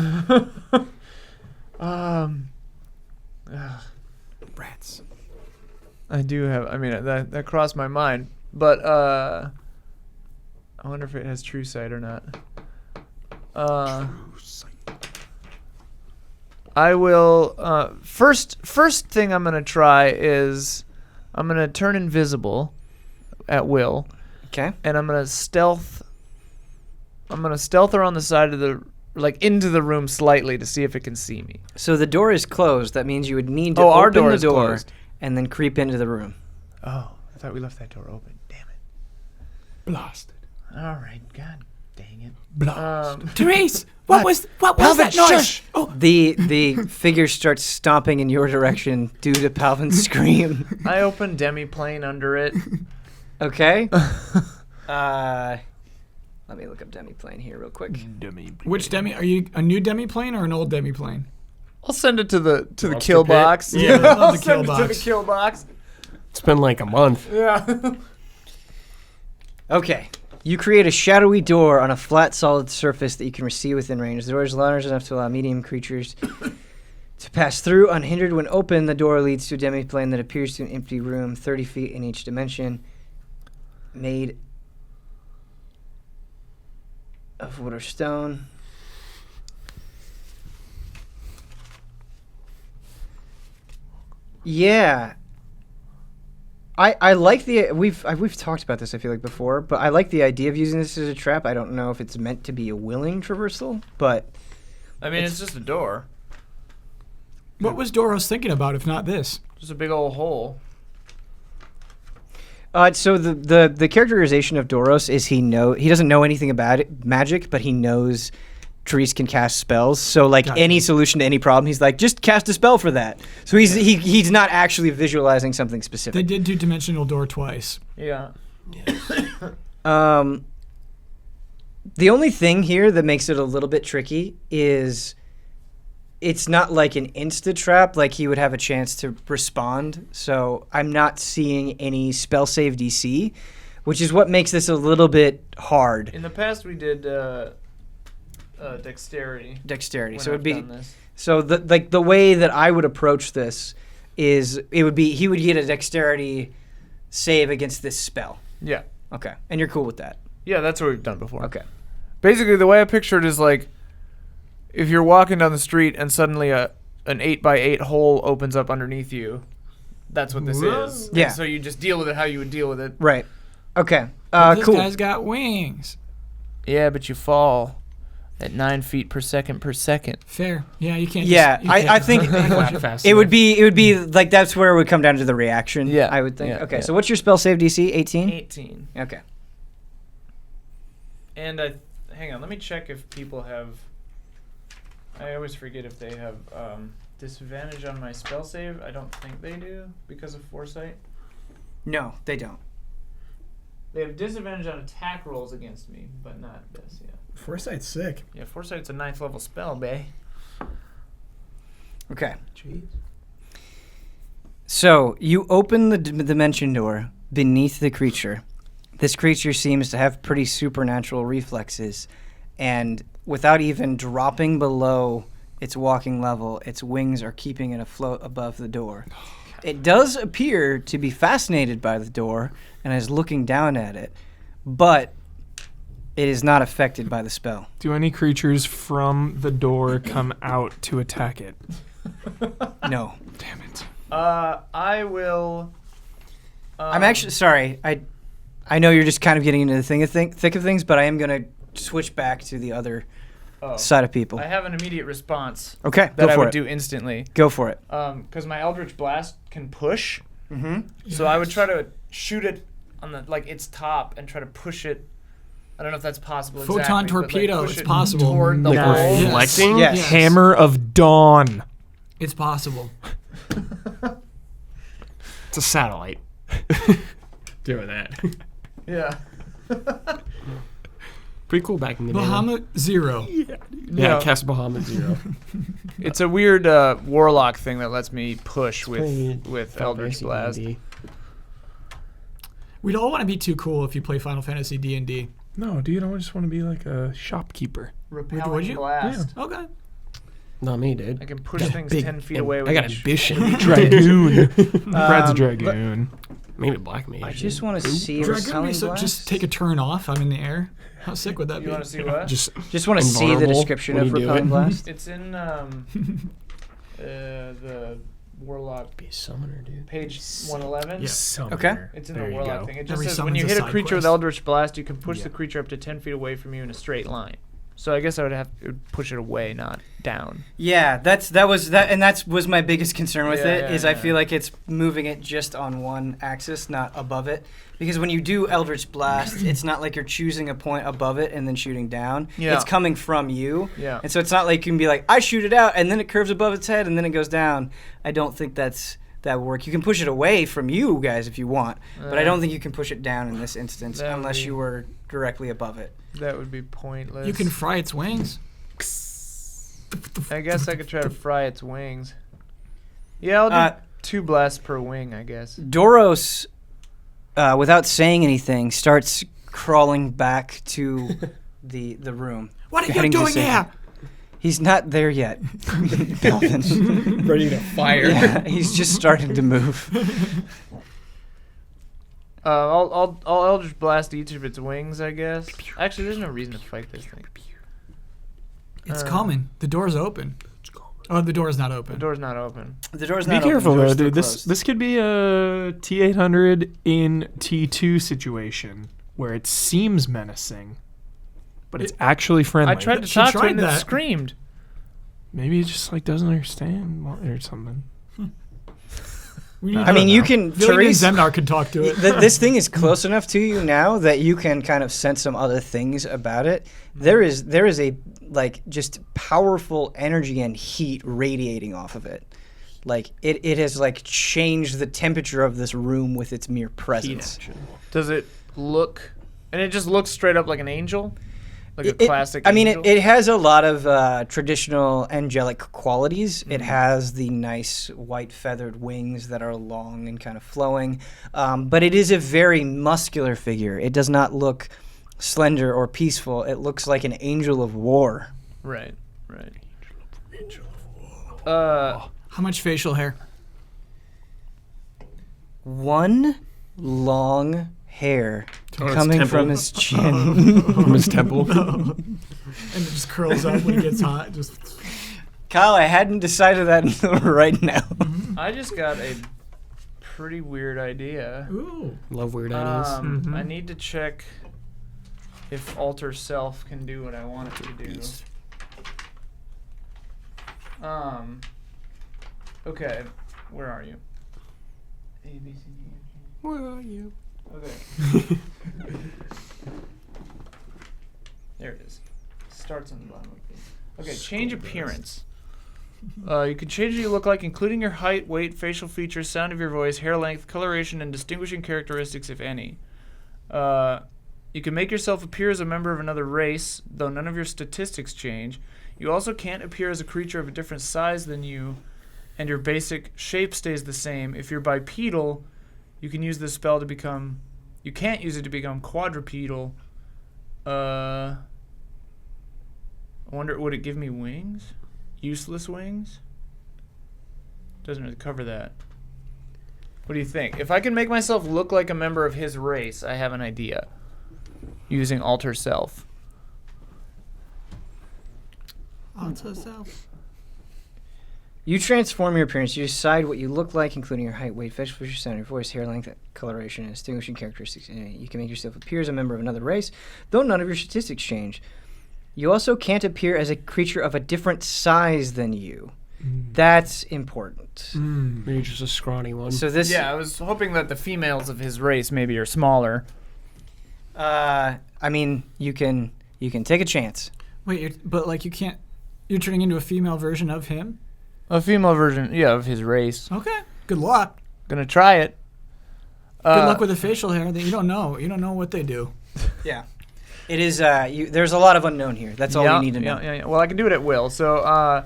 Speaker 4: Rats.
Speaker 5: I do have. I mean, that crossed my mind, but I wonder if it has true sight or not. I will. First thing I'm gonna try is I'm gonna turn invisible at will,
Speaker 1: Okay.
Speaker 5: and I'm gonna stealth around the side of the into the room slightly to see if it can see me.
Speaker 1: So the door is closed. That means you would need to
Speaker 5: Our
Speaker 1: open
Speaker 5: door
Speaker 1: the
Speaker 5: is
Speaker 1: door
Speaker 5: closed.
Speaker 1: and then creep into the room.
Speaker 5: Oh, I thought we left that door open. Damn it.
Speaker 4: Blasted.
Speaker 5: All right. God dang it.
Speaker 4: Blast. Therese, what was that noise? Oh,
Speaker 1: The figure starts stomping in your direction due to Palvin's scream.
Speaker 5: I opened demi-plane under it.
Speaker 1: Okay. Let me look up demi-plane here real quick.
Speaker 4: which demi? Are you a new demi plane or an old demi plane?
Speaker 5: I'll send it to the
Speaker 3: Lost
Speaker 5: kill
Speaker 3: the pit.
Speaker 5: box.
Speaker 4: Yeah, I love
Speaker 5: I'll
Speaker 4: the
Speaker 5: send
Speaker 4: kill
Speaker 5: it to the
Speaker 4: box.
Speaker 5: kill box.
Speaker 3: It's been like a month.
Speaker 5: Yeah.
Speaker 1: Okay. You create a shadowy door on a flat, solid surface that you can see within range. The door is large enough to allow medium creatures to pass through unhindered. When open, the door leads to a demi-plane that appears to an empty room 30 feet in each dimension, made of wood or stone. Yeah. I like the we've talked about this I feel like before, but I like the idea of using this as a trap. I don't know if it's meant to be a willing traversal, but
Speaker 5: I mean, it's just a door.
Speaker 4: What was Doros thinking about if not this?
Speaker 5: Just a big old hole.
Speaker 1: So the characterization of Doros is he doesn't know anything about it, magic, but he knows Therese can cast spells. So like
Speaker 4: Gotcha.
Speaker 1: any solution to any problem, he's like, just cast a spell for that. So he's not actually visualizing something
Speaker 4: They
Speaker 1: specific.
Speaker 4: did two-dimensional door twice.
Speaker 5: Yeah.
Speaker 1: The only thing here that makes it a little bit tricky is it's not like an insta trap, like he would have a chance to respond. So I'm not seeing any spell save DC, which is what makes this a little bit hard.
Speaker 5: In the past, we did dexterity.
Speaker 1: Dexterity.
Speaker 5: when
Speaker 1: So
Speaker 5: I've
Speaker 1: it'd be
Speaker 5: done this.
Speaker 1: so the way that I would approach this is he would get a dexterity save against this spell.
Speaker 5: Yeah.
Speaker 1: Okay, and you're cool with that.
Speaker 5: Yeah, that's what we've done before.
Speaker 1: Okay.
Speaker 5: Basically, the way I picture it is like if you're walking down the street and suddenly an 8x8 hole opens up underneath you. That's what this is.
Speaker 1: Yeah.
Speaker 5: And so you just deal with it how you would deal with it.
Speaker 1: Right. Okay.
Speaker 4: This
Speaker 1: Cool.
Speaker 4: guy's got wings.
Speaker 5: Yeah, but you fall at 9 feet per second per second.
Speaker 4: Fair. Yeah, you can't.
Speaker 1: Yeah, I think
Speaker 2: Fast
Speaker 1: it would
Speaker 2: enough.
Speaker 1: be like that's where it would come down to the reaction.
Speaker 5: Yeah,
Speaker 1: I would think.
Speaker 5: yeah,
Speaker 1: Okay,
Speaker 5: yeah.
Speaker 1: so what's your spell save DC? 18.
Speaker 5: 18.
Speaker 1: Okay.
Speaker 5: And hang on, let me check if people have. I always forget if they have disadvantage on my spell save. I don't think they do because of foresight.
Speaker 1: No, they don't.
Speaker 5: They have disadvantage on attack rolls against me, but not this. Yeah.
Speaker 4: Foresight's sick.
Speaker 5: Yeah, foresight's a 9th level spell, bae.
Speaker 1: Okay.
Speaker 5: Jeez.
Speaker 1: So you open the dimension door, beneath the creature. This creature seems to have pretty supernatural reflexes, and without even dropping below its walking level, its wings are keeping it afloat above the door. It does appear to be fascinated by the door and is looking down at it, but it is not affected by the spell.
Speaker 2: Do any creatures from the door come out to attack it?
Speaker 1: No.
Speaker 2: Damn it.
Speaker 5: I will.
Speaker 1: I'm actually sorry. I know you're just kind of getting into the thick of things, but I am going to switch back to the other side of people.
Speaker 5: I have an immediate response.
Speaker 1: Okay,
Speaker 5: that
Speaker 1: go
Speaker 5: I
Speaker 1: for
Speaker 5: would
Speaker 1: it.
Speaker 5: do instantly.
Speaker 1: Go for it.
Speaker 5: Because my Eldritch Blast can push.
Speaker 1: Mm-hmm.
Speaker 5: So I would try to shoot it on the its top and try to push it. I don't know if that's possible.
Speaker 4: Photon
Speaker 5: exactly,
Speaker 4: torpedo,
Speaker 5: push
Speaker 4: it's
Speaker 5: it
Speaker 4: possible.
Speaker 5: toward the
Speaker 3: Like
Speaker 5: wall.
Speaker 4: Yes.
Speaker 3: reflecting?
Speaker 1: Yes.
Speaker 4: Yes.
Speaker 2: Hammer of Dawn.
Speaker 4: It's possible.
Speaker 3: It's a satellite. Doing that.
Speaker 5: Yeah.
Speaker 3: Pretty cool back in the day.
Speaker 4: Bahamut 0.
Speaker 3: Yeah, cast Bahamut 0.
Speaker 5: It's a weird warlock thing that lets me push
Speaker 3: Pretty
Speaker 5: with Eldritch Blast.
Speaker 4: We'd all want to be too cool if you play Final Fantasy D&D.
Speaker 2: No, dude, I just want to be like a shopkeeper.
Speaker 5: Repelling
Speaker 4: Would you?
Speaker 5: blast.
Speaker 4: Okay.
Speaker 3: Not me, dude.
Speaker 5: I can push things 10 feet away with
Speaker 3: I got
Speaker 5: each-
Speaker 3: ambition.
Speaker 2: Dragoon. Brad's a dragoon.
Speaker 3: Maybe black mage.
Speaker 1: I just want to see
Speaker 4: Dragoon
Speaker 1: repelling
Speaker 4: so
Speaker 1: blast.
Speaker 4: just take a turn off. I'm in the air. How sick would that
Speaker 5: You
Speaker 4: be?
Speaker 5: want to see what?
Speaker 3: Just
Speaker 1: Just want to see the
Speaker 3: invulnerable
Speaker 1: description
Speaker 3: when
Speaker 1: of
Speaker 3: you do
Speaker 1: repelling
Speaker 3: it.
Speaker 1: blast.
Speaker 5: It's in the Warlock
Speaker 3: be a summoner, dude.
Speaker 5: page 111.
Speaker 4: Yeah.
Speaker 1: Okay.
Speaker 5: It's in
Speaker 2: There
Speaker 5: the
Speaker 2: you
Speaker 5: Warlock
Speaker 2: go.
Speaker 5: thing. It just
Speaker 4: Every
Speaker 5: says when you
Speaker 4: summon's a
Speaker 5: hit a
Speaker 4: side
Speaker 5: creature with
Speaker 4: quest.
Speaker 5: Eldritch Blast, you can push
Speaker 2: Yeah.
Speaker 5: the creature up to 10 feet away from you in a straight line. So I guess I it would push it away, not down.
Speaker 1: Yeah, that was my biggest concern with
Speaker 5: Yeah,
Speaker 1: it.
Speaker 5: yeah,
Speaker 1: I
Speaker 5: yeah.
Speaker 1: feel like it's moving it just on one axis, not above it. Because when you do Eldritch Blast, it's not like you're choosing a point above it and then shooting down.
Speaker 5: Yeah.
Speaker 1: It's coming from you.
Speaker 5: Yeah.
Speaker 1: And so it's not like you can be like, I shoot it out and then it curves above its head and then it goes down. I don't think that would work. You can push it away from you guys if you want, but I don't think you can push it down in this instance
Speaker 5: That would
Speaker 1: unless
Speaker 5: be-
Speaker 1: you were directly above it.
Speaker 5: That would be pointless.
Speaker 4: You can fry its wings.
Speaker 5: I guess I could try to fry its wings. Yeah, I'll do 2 blasts per wing, I guess.
Speaker 1: Doros, without saying anything, starts crawling back to the room.
Speaker 4: What are you
Speaker 1: Heading to
Speaker 4: doing
Speaker 1: safety.
Speaker 4: here?
Speaker 1: He's not there yet. Belvin.
Speaker 3: Ready to fire.
Speaker 1: Yeah, he's just starting to move.
Speaker 5: I'll Eldritch Blast each of its wings, I guess. Actually, there's no reason to fight this thing.
Speaker 4: It's coming. The door's open. Oh, the door's not
Speaker 5: The
Speaker 4: open.
Speaker 5: door's not open.
Speaker 1: The door's
Speaker 2: Be
Speaker 1: not
Speaker 2: careful
Speaker 1: open. The
Speaker 2: though,
Speaker 1: door's still
Speaker 2: dude.
Speaker 1: closed.
Speaker 2: This could be a T800 in T2 situation where it seems menacing, but it's actually friendly.
Speaker 5: I tried to
Speaker 4: She
Speaker 5: talk to it
Speaker 4: tried
Speaker 5: and it
Speaker 4: that.
Speaker 5: screamed.
Speaker 2: Maybe it just like doesn't understand or something.
Speaker 4: We need
Speaker 1: I mean, you
Speaker 2: know.
Speaker 1: can.
Speaker 4: Billy and
Speaker 1: Therese,
Speaker 4: Zemnar could talk to it.
Speaker 1: this thing is close enough to you now that you can kind of sense some other things about it. There is a like just powerful energy and heat radiating off of it. Like it has like changed the temperature of this room with its mere presence.
Speaker 5: Does it look... And it just looks straight up like an angel? Like a
Speaker 1: It-
Speaker 5: classic
Speaker 1: I mean,
Speaker 5: angel?
Speaker 1: it has a lot of traditional angelic qualities. It
Speaker 5: Mm-hmm.
Speaker 1: has the nice white feathered wings that are long and kind of flowing. But it is a very muscular figure. It does not look slender or peaceful. It looks like an angel of war.
Speaker 5: Right, right.
Speaker 4: How much facial hair?
Speaker 1: One long hair
Speaker 3: its
Speaker 1: coming
Speaker 3: temple.
Speaker 1: from his chin.
Speaker 3: From his temple.
Speaker 4: And it just curls up when it gets hot. Just
Speaker 1: Kyle, I hadn't decided that until right now.
Speaker 5: I just got a pretty weird idea.
Speaker 4: ooh.
Speaker 3: Love weird ideas.
Speaker 5: I need to check if Alter Self can do what I want it to do. Okay, where are you? A, B, C, D, E, F,
Speaker 3: Where are you?
Speaker 5: G. Okay. There it is. Starts on the bottom of the page. Okay, change appearance. You can change what you look like, including your height, weight, facial features, sound of your voice, hair length, coloration, and distinguishing characteristics, if any. You can make yourself appear as a member of another race, though none of your statistics change. You also can't appear as a creature of a different size than you, and your basic shape stays the same. If you're bipedal, You can use this spell to become. You can't use it to become quadrupedal. I wonder, would it give me wings? Useless wings? Doesn't really cover that. What do you think? If I can make myself look like a member of his race, I have an idea. Using alter self.
Speaker 4: Alter self.
Speaker 1: You transform your appearance. You decide what you look like, including your height, weight, facial features, sound, your voice, hair length, coloration, and distinguishing characteristics. You can make yourself appear as a member of another race, though none of your statistics change. You also can't appear as a creature of a different size than you. That's important.
Speaker 6: Maybe just a scrawny one.
Speaker 1: So this.
Speaker 5: Yeah, I was hoping that the females of his race maybe are smaller.
Speaker 1: I mean, you can take a chance.
Speaker 4: Wait, but like you can't. You're turning into a female version of him.
Speaker 5: A female version, yeah, of his race.
Speaker 4: Okay. Good luck.
Speaker 5: Gonna try it.
Speaker 4: Good luck with the facial hair. That you don't know. You don't know what they do.
Speaker 1: Yeah. It is. There's a lot of unknown here. That's all you need to know.
Speaker 5: Yeah. Well, I can do it at will. So,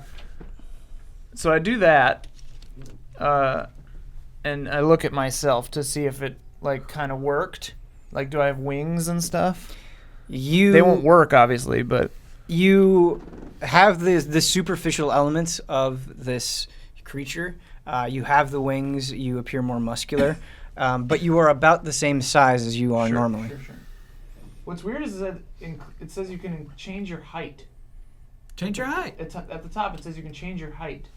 Speaker 5: so I do that, and I look at myself to see if it like kind of worked. Like, do I have wings and stuff? They won't work, obviously, but
Speaker 1: you have the superficial elements of this creature. You have the wings. You appear more muscular, but you are about the same size as you are normally.
Speaker 5: Sure. What's weird is that it says you can change your height.
Speaker 4: Change your height.
Speaker 5: At the top, it says you can change your height.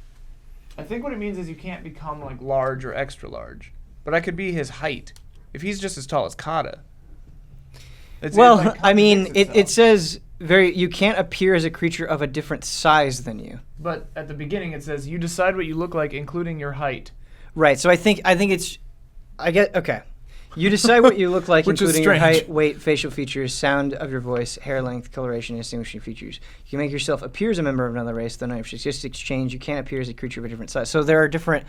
Speaker 5: I think what it means is you can't become like large or extra large, but I could be his height if he's just as tall as Kata.
Speaker 1: I mean, it says you can't appear as a creature of a different size than you.
Speaker 5: But at the beginning, it says you decide what you look like, including your height.
Speaker 1: Right. So I think it's. Okay. You decide what you look like, including your height, weight, facial features, sound of your voice, hair length, coloration, and distinguishing features. You can make yourself appear as a member of another race, though none of your statistics change. You can't appear as a creature of a different size. So there are different.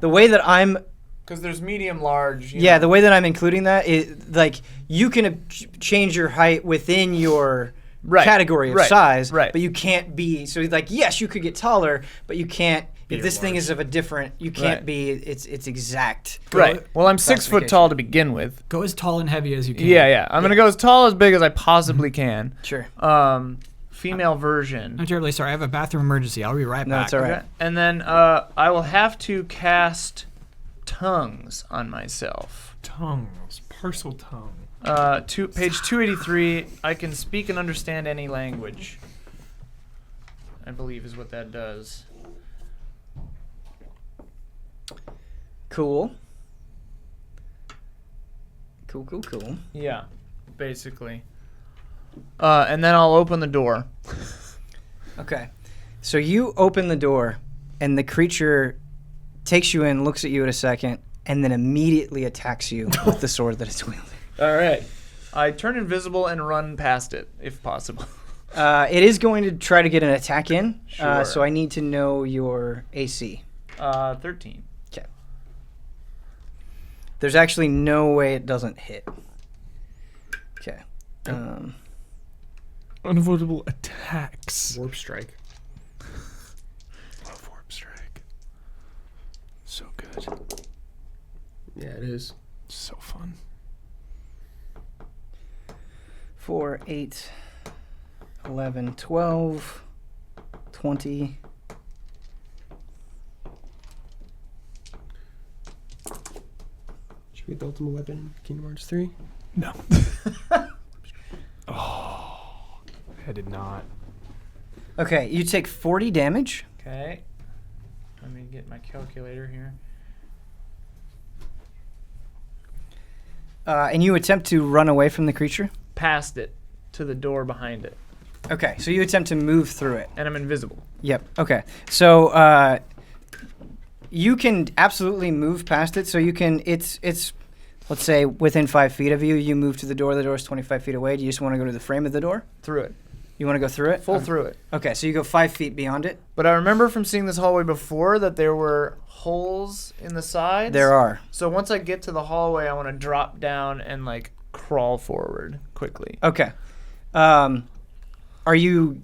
Speaker 1: The way that I'm.
Speaker 5: Because there's medium, large.
Speaker 1: Yeah, the way that I'm including that is like you can change your height within your category of size, but you can't be. So like, yes, you could get taller, but you can't. If this thing is of a different, you can't be. It's exact.
Speaker 5: Right. Well, I'm 6 foot tall to begin with.
Speaker 4: Go as tall and heavy as you can.
Speaker 5: Yeah. I'm gonna go as tall as big as I possibly can.
Speaker 1: Sure.
Speaker 5: Female version.
Speaker 4: I'm terribly sorry. I have a bathroom emergency. I'll be right back.
Speaker 1: No, it's all right.
Speaker 5: Okay. And then I will have to cast tongues on myself.
Speaker 2: Tongues. Parcel tongue.
Speaker 5: Page 283. I can speak and understand any language, I believe is what that does.
Speaker 1: Cool.
Speaker 5: Yeah, basically. And then I'll open the door.
Speaker 1: Okay. So you open the door, and the creature takes you in, looks at you at a second, and then immediately attacks you with the sword that it's wielding.
Speaker 5: All right. I turn invisible and run past it, if possible.
Speaker 1: It is going to try to get an attack in,
Speaker 5: Sure.
Speaker 1: so I need to know your AC.
Speaker 5: 13.
Speaker 1: Okay. There's actually no way it doesn't hit. Okay.
Speaker 2: Unavoidable attacks.
Speaker 6: Warp strike.
Speaker 2: Love warp strike. So good.
Speaker 6: Yeah, it is.
Speaker 2: So fun.
Speaker 1: 4, 8, 11, 12, 20.
Speaker 6: Should we get the ultimate weapon, Kingdom Hearts 3?
Speaker 2: No. Oh, I did not.
Speaker 1: Okay, you take 40 damage.
Speaker 5: Okay. Let me get my calculator here.
Speaker 1: And you attempt to run away from the creature?
Speaker 5: Past it to the door behind it.
Speaker 1: Okay, so you attempt to move through it.
Speaker 5: And I'm invisible.
Speaker 1: Yep, okay. So you can absolutely move past it. So you can, it's let's say, within 5 feet of you. You move to the door is 25 feet away. Do you just want to go to the frame of the door?
Speaker 5: Through it.
Speaker 1: You want to go through it?
Speaker 5: Full through it.
Speaker 1: Okay, so you go 5 feet beyond it?
Speaker 5: But I remember from seeing this hallway before that there were holes in the sides.
Speaker 1: There are.
Speaker 5: So once I get to the hallway, I want to drop down and like crawl forward quickly.
Speaker 1: Okay. Are you...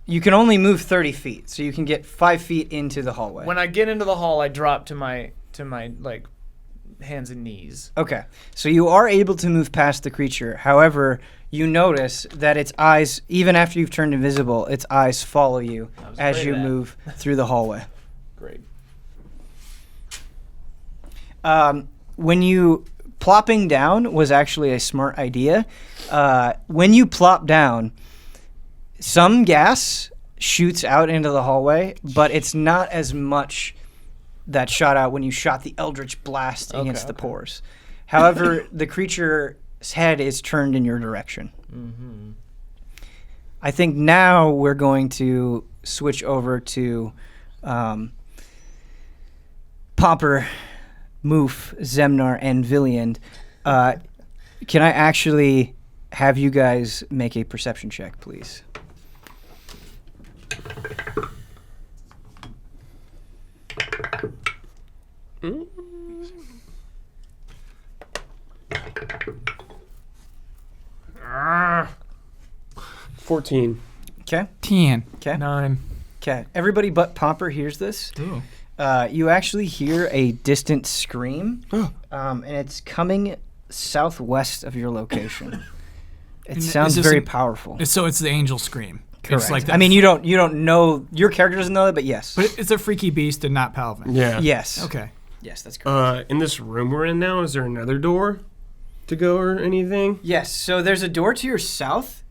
Speaker 1: You can only move 30 feet, so you can get 5 feet into the hallway.
Speaker 5: When I get into the hall, I drop to my like hands and knees.
Speaker 1: Okay, so you are able to move past the creature. However, you notice that its eyes, even after you've turned invisible, its eyes follow you as you move through the hallway.
Speaker 5: Great.
Speaker 1: When you plopping down was actually a smart idea. When you plop down, some gas shoots out into the hallway, but it's not as much that shot out when you shot the Eldritch Blast against the pores. However, the creature's head is turned in your direction.
Speaker 5: Mm-hmm.
Speaker 1: I think now we're going to switch over to Pomper, Moof, Zemnar, and Villiand. Can I actually have you guys make a perception check, please?
Speaker 6: Mm. 14.
Speaker 1: Okay.
Speaker 4: 10.
Speaker 1: Okay.
Speaker 2: 9.
Speaker 1: Okay. Everybody but Pomper hears this.
Speaker 4: Ooh.
Speaker 1: You actually hear a distant scream, and it's coming southwest of your location. It
Speaker 4: And
Speaker 1: sounds
Speaker 4: is this
Speaker 1: very
Speaker 4: an-
Speaker 1: powerful.
Speaker 4: So it's the angel scream.
Speaker 1: Correct.
Speaker 4: It's like that.
Speaker 1: I mean, you don't know, your character doesn't know that, but yes.
Speaker 4: But it's a freaky beast and not Palvin.
Speaker 3: Yeah.
Speaker 1: Yes.
Speaker 4: Okay.
Speaker 1: Yes, that's correct.
Speaker 3: In this room we're in now, is there another door to go or anything?
Speaker 1: Yes, so there's a door to your south,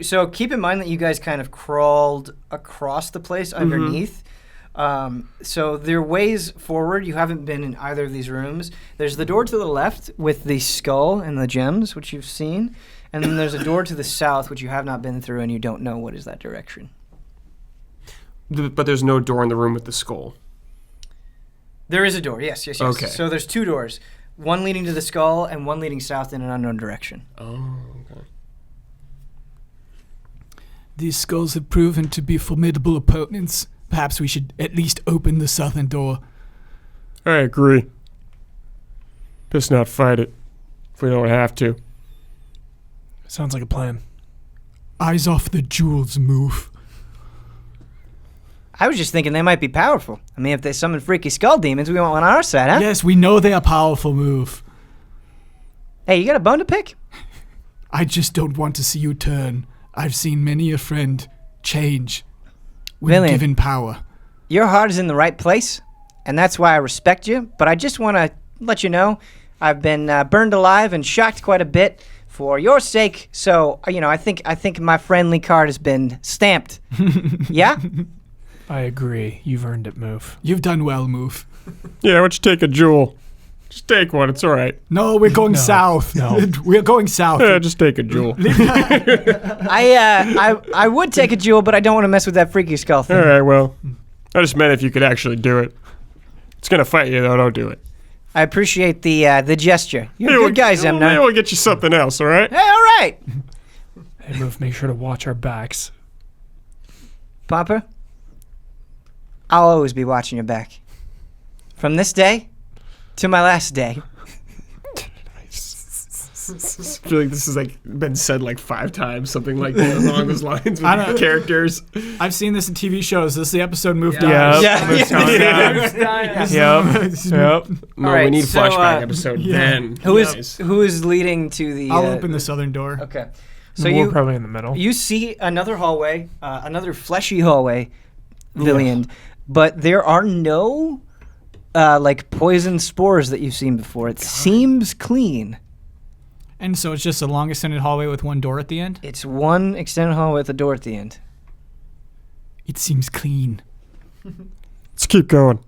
Speaker 1: so keep in mind that you guys kind of crawled across the place underneath. So there are ways forward. You haven't been in either of these rooms. There's the door to the left with the skull and the gems, which you've seen. And then there's a door to the south, which you have not been through, and you don't know what is that direction.
Speaker 3: But there's no door in the room with the skull.
Speaker 1: There is a door, yes.
Speaker 3: Okay.
Speaker 1: So there's two doors, one leading to the skull and one leading south in an unknown direction.
Speaker 3: Oh, okay.
Speaker 4: These skulls have proven to be formidable opponents. Perhaps we should at least open the southern door.
Speaker 3: I agree. Just not fight it if we don't have to.
Speaker 2: Sounds like a plan.
Speaker 4: Eyes off the jewels, move.
Speaker 1: I was just thinking they might be powerful. I mean, if they summon freaky skull demons, we want one on our side, huh?
Speaker 4: Yes, we know they are powerful, move.
Speaker 1: Hey, you got a bone to pick?
Speaker 4: I just don't want to see you turn. I've seen many a friend change when
Speaker 1: Really?
Speaker 4: given power.
Speaker 1: Your heart is in the right place, and that's why I respect you. But I just want to let you know I've been burned alive and shocked quite a bit for your sake. So, I think my friendly card has been stamped. Yeah?
Speaker 2: I agree. You've earned it, Move.
Speaker 4: You've done well, move.
Speaker 3: Yeah, why don't you take a jewel? Just take one, it's all right.
Speaker 4: No, we're going
Speaker 2: No,
Speaker 4: south.
Speaker 2: no.
Speaker 4: We're going south.
Speaker 3: Yeah, just take a jewel.
Speaker 1: I would take a jewel, but I don't want to mess with that freaky skull thing.
Speaker 3: All right, well, I just meant if you could actually do it. It's gonna fight you though. Don't do it.
Speaker 1: I appreciate the gesture. You're a good guy,
Speaker 3: Maybe
Speaker 1: Zemnar.
Speaker 3: we'll get you something else. All right.
Speaker 1: Hey, all right.
Speaker 2: Hey, Move, make sure to watch our backs.
Speaker 1: Papa, I'll always be watching your back. From this day to my last day.
Speaker 3: I feel like this has been said 5 times, something like that along those lines with
Speaker 4: I don't-
Speaker 3: characters.
Speaker 4: I've seen this in TV shows. This is the episode moved
Speaker 2: Yeah.
Speaker 4: on.
Speaker 1: Yeah.
Speaker 2: Move's gone down. Yep.
Speaker 3: No,
Speaker 1: All right,
Speaker 3: we need
Speaker 1: so,
Speaker 3: flashback episode then.
Speaker 1: Who is
Speaker 3: Guys.
Speaker 1: who is leading to the?
Speaker 4: I'll open the southern door.
Speaker 1: Okay, so
Speaker 2: We're
Speaker 1: you
Speaker 2: probably in the middle.
Speaker 1: you see another hallway, another fleshy hallway, Villiand, but there are no poison spores that you've seen before. It seems clean.
Speaker 4: And so it's just a long extended hallway with one door at the end?
Speaker 1: It's one extended hallway with a door at the end.
Speaker 4: It seems clean.
Speaker 3: Let's keep going.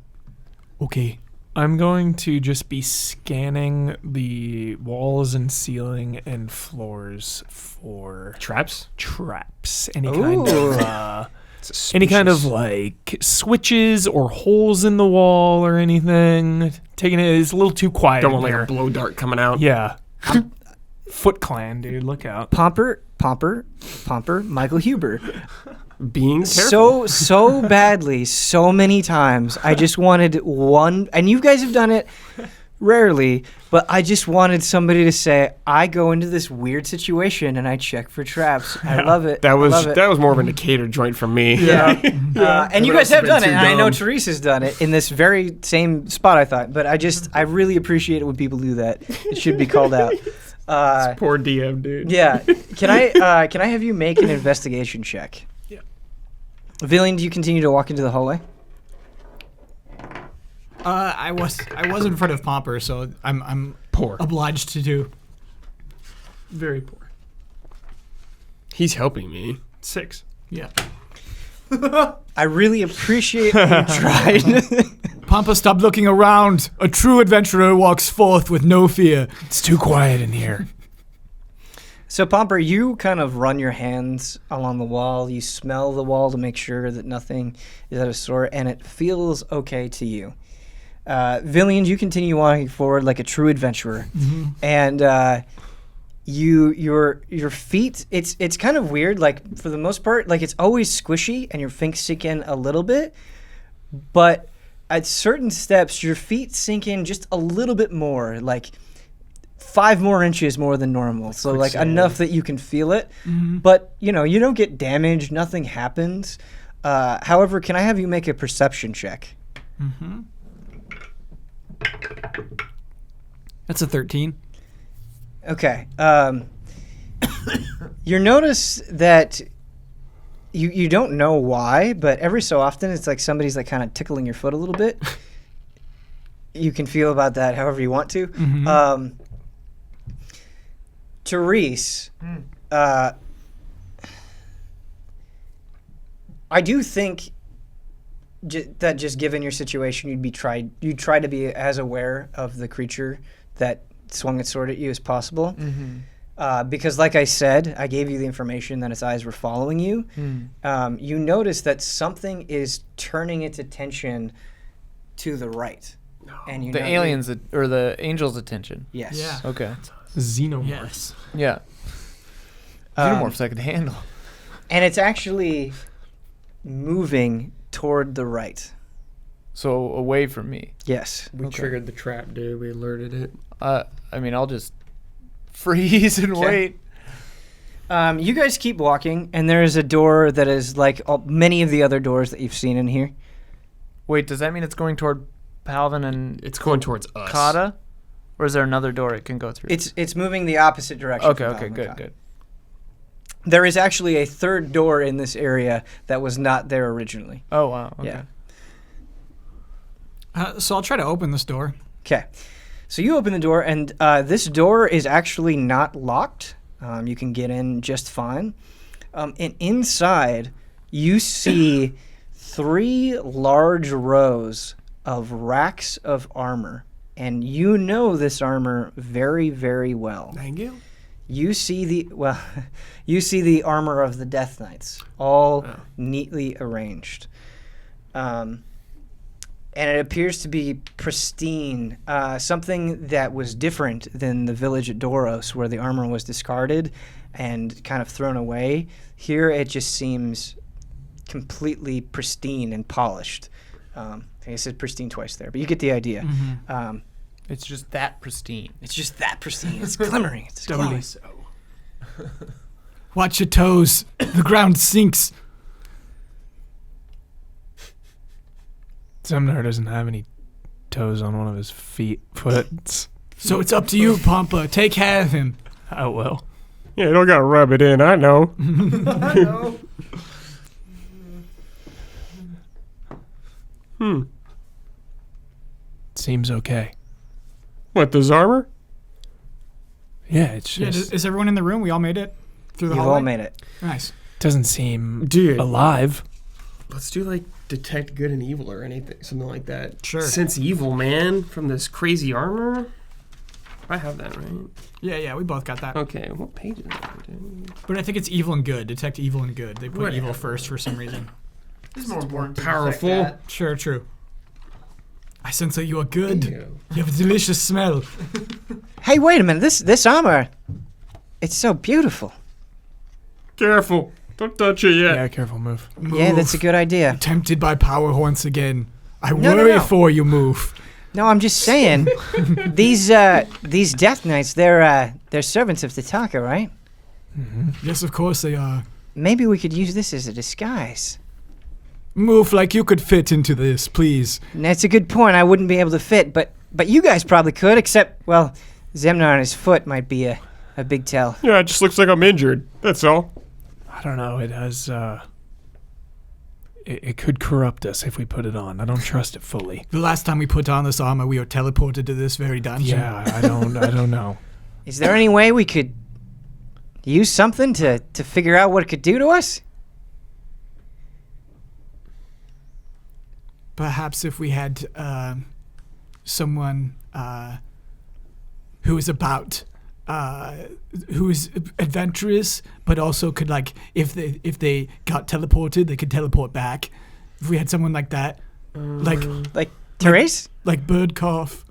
Speaker 4: Okay.
Speaker 2: I'm going to just be scanning the walls and ceiling and floors for
Speaker 3: Traps?
Speaker 2: traps. Any
Speaker 1: Ooh.
Speaker 2: kind of switches or holes in the wall or anything. Taking it is a little too quiet.
Speaker 3: Don't
Speaker 2: in
Speaker 3: want
Speaker 2: here.
Speaker 3: a blow dart coming out.
Speaker 2: Yeah. Foot Clan, dude. Look out.
Speaker 1: Pomper, Michael Huber.
Speaker 3: Being careful.
Speaker 1: So badly, so many times. I just wanted one, and you guys have done it rarely, but I just wanted somebody to say, I go into this weird situation and I check for traps. I love it.
Speaker 3: That
Speaker 1: I love
Speaker 3: was
Speaker 1: it.
Speaker 3: that was more of a Decatur joint from me.
Speaker 1: Yeah. And you guys have done it,
Speaker 3: too
Speaker 1: and I know
Speaker 3: dumb.
Speaker 1: Therese has done it in this very same spot, I thought. But I really appreciate it when people do that. It should be called out.
Speaker 3: Poor DM, dude.
Speaker 1: Yeah. Can I have you make an investigation check?
Speaker 2: Yeah.
Speaker 1: Villian, do you continue to walk into the hallway?
Speaker 4: I was in front of Pomper, so I'm
Speaker 3: Poor.
Speaker 4: obliged to do.
Speaker 2: Very poor.
Speaker 3: He's helping me.
Speaker 2: 6.
Speaker 4: Yeah.
Speaker 1: I really appreciate that you tried.
Speaker 4: Pampa, stop looking around. A true adventurer walks forth with no fear.
Speaker 2: It's too quiet in here.
Speaker 1: So, Pomper, you kind of run your hands along the wall. You smell the wall to make sure that nothing is out of sort, and it feels okay to you. Villian, you continue walking forward like a true adventurer, and your feet. It's kind of weird. Like for the most part, like it's always squishy, and your feet sink in a little bit, but at certain steps, your feet sink in just a little bit more, like 5 more inches more than normal. So like enough that you can feel it, but you don't get damaged. Nothing happens. However, can I have you make a perception check?
Speaker 4: That's a 13.
Speaker 1: Okay. You notice that you don't know why, but every so often it's like somebody's like kind of tickling your foot a little bit. You can feel about that however you want to. Therese, I do think that just given your situation, you'd try to be as aware of the creature that swung its sword at you as possible. Because like I said, I gave you the information that its eyes were following you. You notice that something is turning its attention to the right. And
Speaker 5: The aliens or the angels' attention.
Speaker 1: Yes.
Speaker 4: Yeah.
Speaker 5: Okay.
Speaker 2: Xenomorphs.
Speaker 4: Yes.
Speaker 5: Yeah. Xenomorphs I can handle.
Speaker 1: And it's actually moving toward the right.
Speaker 5: So away from me.
Speaker 1: Yes.
Speaker 6: We triggered the trap, dude. We alerted it.
Speaker 5: I mean, I'll just freeze and wait.
Speaker 1: You guys keep walking, and there is a door that is like many of the other doors that you've seen in here.
Speaker 5: Wait, does that mean it's going toward Palvin and
Speaker 3: It's going towards us.
Speaker 5: Kata? Or is there another door it can go through?
Speaker 1: It's moving the opposite direction.
Speaker 5: Okay,
Speaker 1: from
Speaker 5: okay,
Speaker 1: Palvin.
Speaker 5: good.
Speaker 1: There is actually a third door in this area that was not there originally.
Speaker 5: Oh, wow. Okay.
Speaker 1: Yeah.
Speaker 4: So I'll try to open this door.
Speaker 1: Okay. So you open the door, and this door is actually not locked. You can get in just fine. And inside, you see 3 large rows of racks of armor. And you know this armor very, very well.
Speaker 3: Nightingale?
Speaker 1: You see the armor of the Death Knights, all neatly arranged. And it appears to be pristine, something that was different than the village at Doros, where the armor was discarded and kind of thrown away. Here it just seems completely pristine and polished. I think I said pristine twice there, but you get the idea.
Speaker 5: It's just that pristine.
Speaker 1: It's just that pristine. It's glimmering. It's glowing.
Speaker 2: so.
Speaker 4: Watch your toes. The ground sinks.
Speaker 2: Zemnar doesn't have any toes on one of his foot.
Speaker 4: So it's up to you, Pampa. Take care of him.
Speaker 2: I will.
Speaker 3: Yeah, you don't gotta rub it in, I know.
Speaker 2: Seems okay.
Speaker 3: What, this armor?
Speaker 2: Yeah, it's
Speaker 4: Yeah,
Speaker 2: just
Speaker 4: is everyone in the room? We all made it through the
Speaker 1: You've
Speaker 4: hallway?
Speaker 1: all made it.
Speaker 4: Nice.
Speaker 2: doesn't seem
Speaker 3: Dude.
Speaker 2: alive.
Speaker 6: Let's do like detect good and evil or anything, something like that.
Speaker 4: Sure.
Speaker 6: Sense evil, man, from this crazy armor. I have that, right?
Speaker 4: Yeah, we both got that.
Speaker 6: Okay, what page is that, dude?
Speaker 4: But I think it's evil and good. Detect evil and good. They put
Speaker 6: Whatever.
Speaker 4: evil first for some reason.
Speaker 5: It's more important.
Speaker 6: Powerful.
Speaker 4: Sure, true. I sense that you are good.
Speaker 6: Ew.
Speaker 4: You have a delicious smell.
Speaker 1: Hey, wait a minute. This armor, it's so beautiful.
Speaker 3: Careful. Don't touch it yet.
Speaker 2: Yeah, careful, move.
Speaker 1: Yeah, that's a good idea.
Speaker 4: Tempted by power once again. I
Speaker 1: No,
Speaker 4: worry
Speaker 1: no.
Speaker 4: for you, move.
Speaker 1: No, I'm just saying. these Death Knights, they're servants of Tataka, right?
Speaker 4: Yes, of course they are.
Speaker 1: Maybe we could use this as a disguise.
Speaker 4: Move like you could fit into this, please.
Speaker 1: That's a good point. I wouldn't be able to fit, but you guys probably could, except, well, Zemnar on his foot might be a big tell.
Speaker 3: Yeah, it just looks like I'm injured. That's all.
Speaker 2: I don't know. It has. It could corrupt us if we put it on. I don't trust it fully.
Speaker 4: The last time we put on this armor, we were teleported to this very dungeon.
Speaker 2: Yeah, I don't know.
Speaker 1: Is there any way we could use something to figure out what it could do to us?
Speaker 4: Perhaps if we had someone who is adventurous, but also could, like, if they got teleported, they could teleport back. If we had someone like that,
Speaker 1: Like Therese?
Speaker 4: like Birdcough.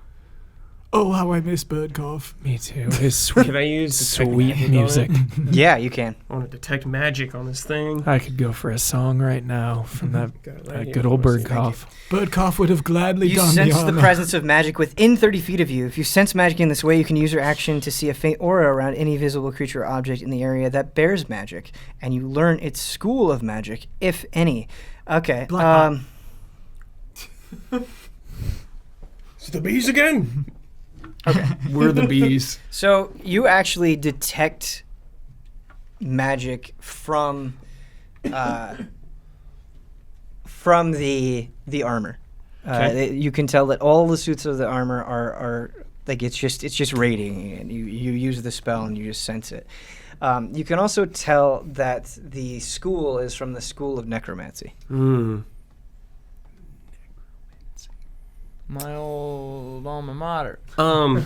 Speaker 4: Oh, how I miss Birdcough.
Speaker 2: Me too. His sweet,
Speaker 3: Can I use detect
Speaker 2: sweet
Speaker 3: magic on
Speaker 2: music.
Speaker 3: it?
Speaker 1: Yeah, you can.
Speaker 3: I want to detect magic on this thing.
Speaker 2: I could go for a song right now from that,
Speaker 3: Got it right
Speaker 2: that
Speaker 3: here.
Speaker 2: good old
Speaker 3: Let's
Speaker 2: bird
Speaker 3: see, thank
Speaker 2: cough.
Speaker 4: Birdcough would have gladly
Speaker 1: You
Speaker 4: done
Speaker 1: sense
Speaker 4: the
Speaker 1: the
Speaker 4: armor.
Speaker 1: presence of magic within 30 feet of you. If you sense magic in this way, you can use your action to see a faint aura around any visible creature or object in the area that bears magic, and you learn its school of magic, if any. Okay.
Speaker 4: Black
Speaker 3: It's the bees again.
Speaker 2: We're the bees.
Speaker 1: So you actually detect magic from the armor. You can tell that all the suits of the armor are like it's just radiating, and you use the spell and you just sense it. You can also tell that the school is from the school of necromancy.
Speaker 5: My old alma mater.
Speaker 3: I'm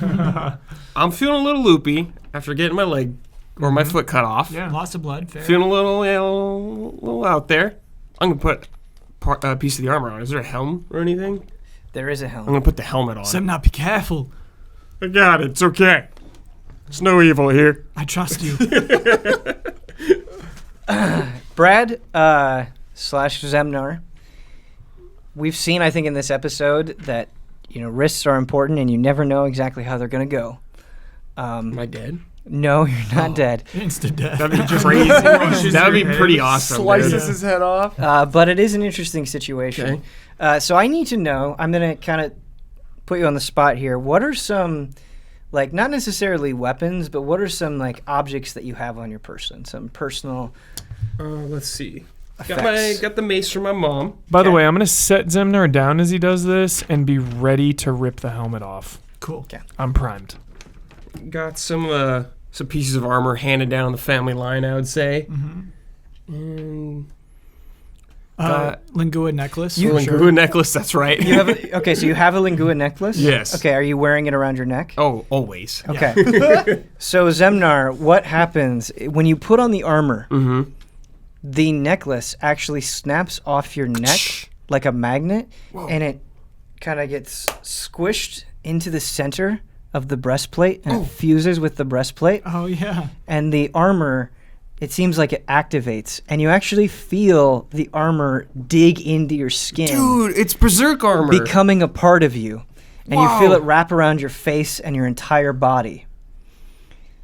Speaker 3: feeling a little loopy after getting my leg or my foot cut off.
Speaker 2: Yeah.
Speaker 4: Lots of blood. Fair.
Speaker 3: Feeling a little out there. I'm gonna put a piece of the armor on. Is there a helm or anything?
Speaker 1: There is a
Speaker 3: I'm
Speaker 1: helmet.
Speaker 3: gonna put the helmet on.
Speaker 4: Semna, be careful.
Speaker 3: I got it. It's okay. There's no evil here.
Speaker 4: I trust you.
Speaker 1: Brad / Zemnar. We've seen, I think, in this episode that risks are important, and you never know exactly how they're gonna go.
Speaker 3: Am I dead?
Speaker 1: No, you're not dead.
Speaker 4: Instant death.
Speaker 3: That'd be crazy. That'd be pretty awesome.
Speaker 5: Slices
Speaker 3: dude.
Speaker 5: his head off.
Speaker 1: But it is an interesting situation. So I need to know. I'm gonna kind of put you on the spot here. What are some, like, not necessarily weapons, but what are some, like, objects that you have on your person? Some personal
Speaker 3: Let's see.
Speaker 1: effects.
Speaker 3: Got the mace from my mom.
Speaker 2: By the way, I'm going to set Zemnar down as he does this and be ready to rip the helmet off.
Speaker 4: Cool.
Speaker 2: I'm primed.
Speaker 3: Got some pieces of armor handed down the family line, I would say. And
Speaker 4: Lingua necklace.
Speaker 3: a Lingua necklace. That's right.
Speaker 1: You have okay, so you have a Lingua necklace?
Speaker 3: Yes.
Speaker 1: Okay, are you wearing it around your neck?
Speaker 3: Oh, always.
Speaker 1: Okay. So, Zemnar, what happens when you put on the armor?
Speaker 3: Mm-hmm.
Speaker 1: The necklace actually snaps off your neck like a magnet, and it kind of gets squished into the center of the breastplate, and it fuses with the breastplate.
Speaker 4: Oh, yeah.
Speaker 1: And the armor, it seems like it activates, and you actually feel the armor dig into your skin,
Speaker 3: Dude, it's berserk armor.
Speaker 1: becoming a part of you, and you feel it wrap around your face and your entire body.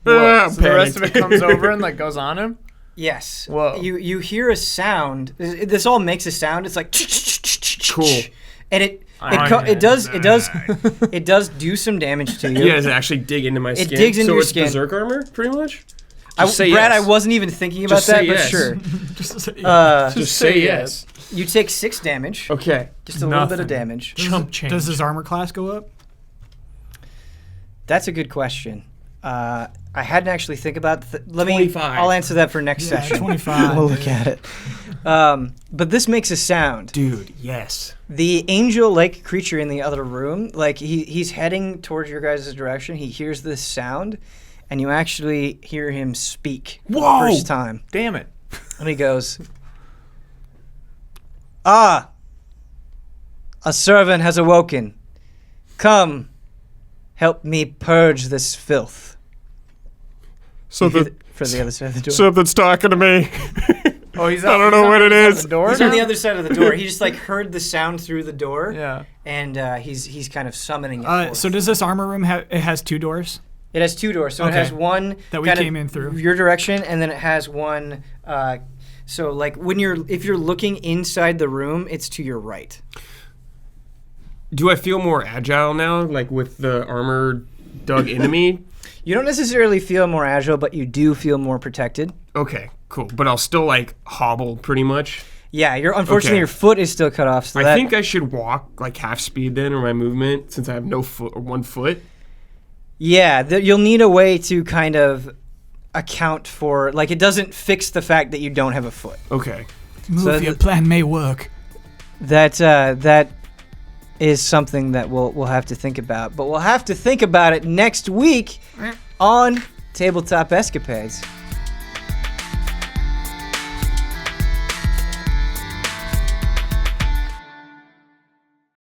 Speaker 3: Ah,
Speaker 5: So the rest of it comes over and like goes on him.
Speaker 1: Yes.
Speaker 5: Whoa.
Speaker 1: You hear a sound. This all makes a sound. It's like
Speaker 3: Cool.
Speaker 1: and it does do some damage to you.
Speaker 3: Yeah, does it actually dig into my skin?
Speaker 1: digs into
Speaker 3: so
Speaker 1: your
Speaker 3: it's
Speaker 1: skin.
Speaker 3: berserk armor, pretty much?
Speaker 1: Brad,
Speaker 3: say yes.
Speaker 1: I wasn't even thinking about
Speaker 3: Just
Speaker 1: that,
Speaker 3: say
Speaker 1: but
Speaker 3: yes.
Speaker 1: sure.
Speaker 3: Just say yes.
Speaker 1: You take 6 damage.
Speaker 3: Okay.
Speaker 1: Just a little bit of
Speaker 2: Nothing.
Speaker 1: damage.
Speaker 2: Chump change.
Speaker 4: Does his armor class go up?
Speaker 1: That's a good question. I hadn't actually think about. Let me.
Speaker 3: 25.
Speaker 1: I'll answer that for next
Speaker 4: Yeah,
Speaker 1: session.
Speaker 4: 25.
Speaker 1: We'll look at it. But this makes a sound.
Speaker 3: Dude, yes.
Speaker 1: The angel-like creature in the other room, like he's heading towards your guys' direction. He hears this sound, and you actually hear him speak for the first time.
Speaker 5: Damn it.
Speaker 1: And he goes, "Ah, a servant has awoken. Come, help me purge this filth."
Speaker 3: So
Speaker 1: You hear for the other side of the door.
Speaker 3: something's talking to me.
Speaker 5: Oh, he's
Speaker 3: I don't know what it is.
Speaker 5: Door
Speaker 1: He's on the
Speaker 5: now?
Speaker 1: other side of the door. He just like heard the sound through the door,
Speaker 5: Yeah.
Speaker 1: and he's kind of summoning it. forth.
Speaker 4: So does this armor room have? It has 2 doors.
Speaker 1: It has 2 doors. So it
Speaker 4: Okay.
Speaker 1: has one
Speaker 4: That we
Speaker 1: kind of
Speaker 4: came in through.
Speaker 1: your direction, and then it has one. So like if you're looking inside the room, it's to your right.
Speaker 3: Do I feel more agile now, like with the armor dug into me?
Speaker 1: You don't necessarily feel more agile, but you do feel more protected.
Speaker 3: Okay, cool. But I'll still like hobble pretty much.
Speaker 1: Yeah, unfortunately
Speaker 3: Okay.
Speaker 1: your foot is still cut off. So
Speaker 3: I think I should walk like half speed then, or my movement, since I have no foot or 1 foot.
Speaker 1: yeah, you'll need a way to kind of account for like it doesn't fix the fact that you don't have a foot.
Speaker 3: Okay.
Speaker 4: Move, your plan may work.
Speaker 1: That is something that we'll have to think about, but we'll have to think about it next week on Tabletop Escapades.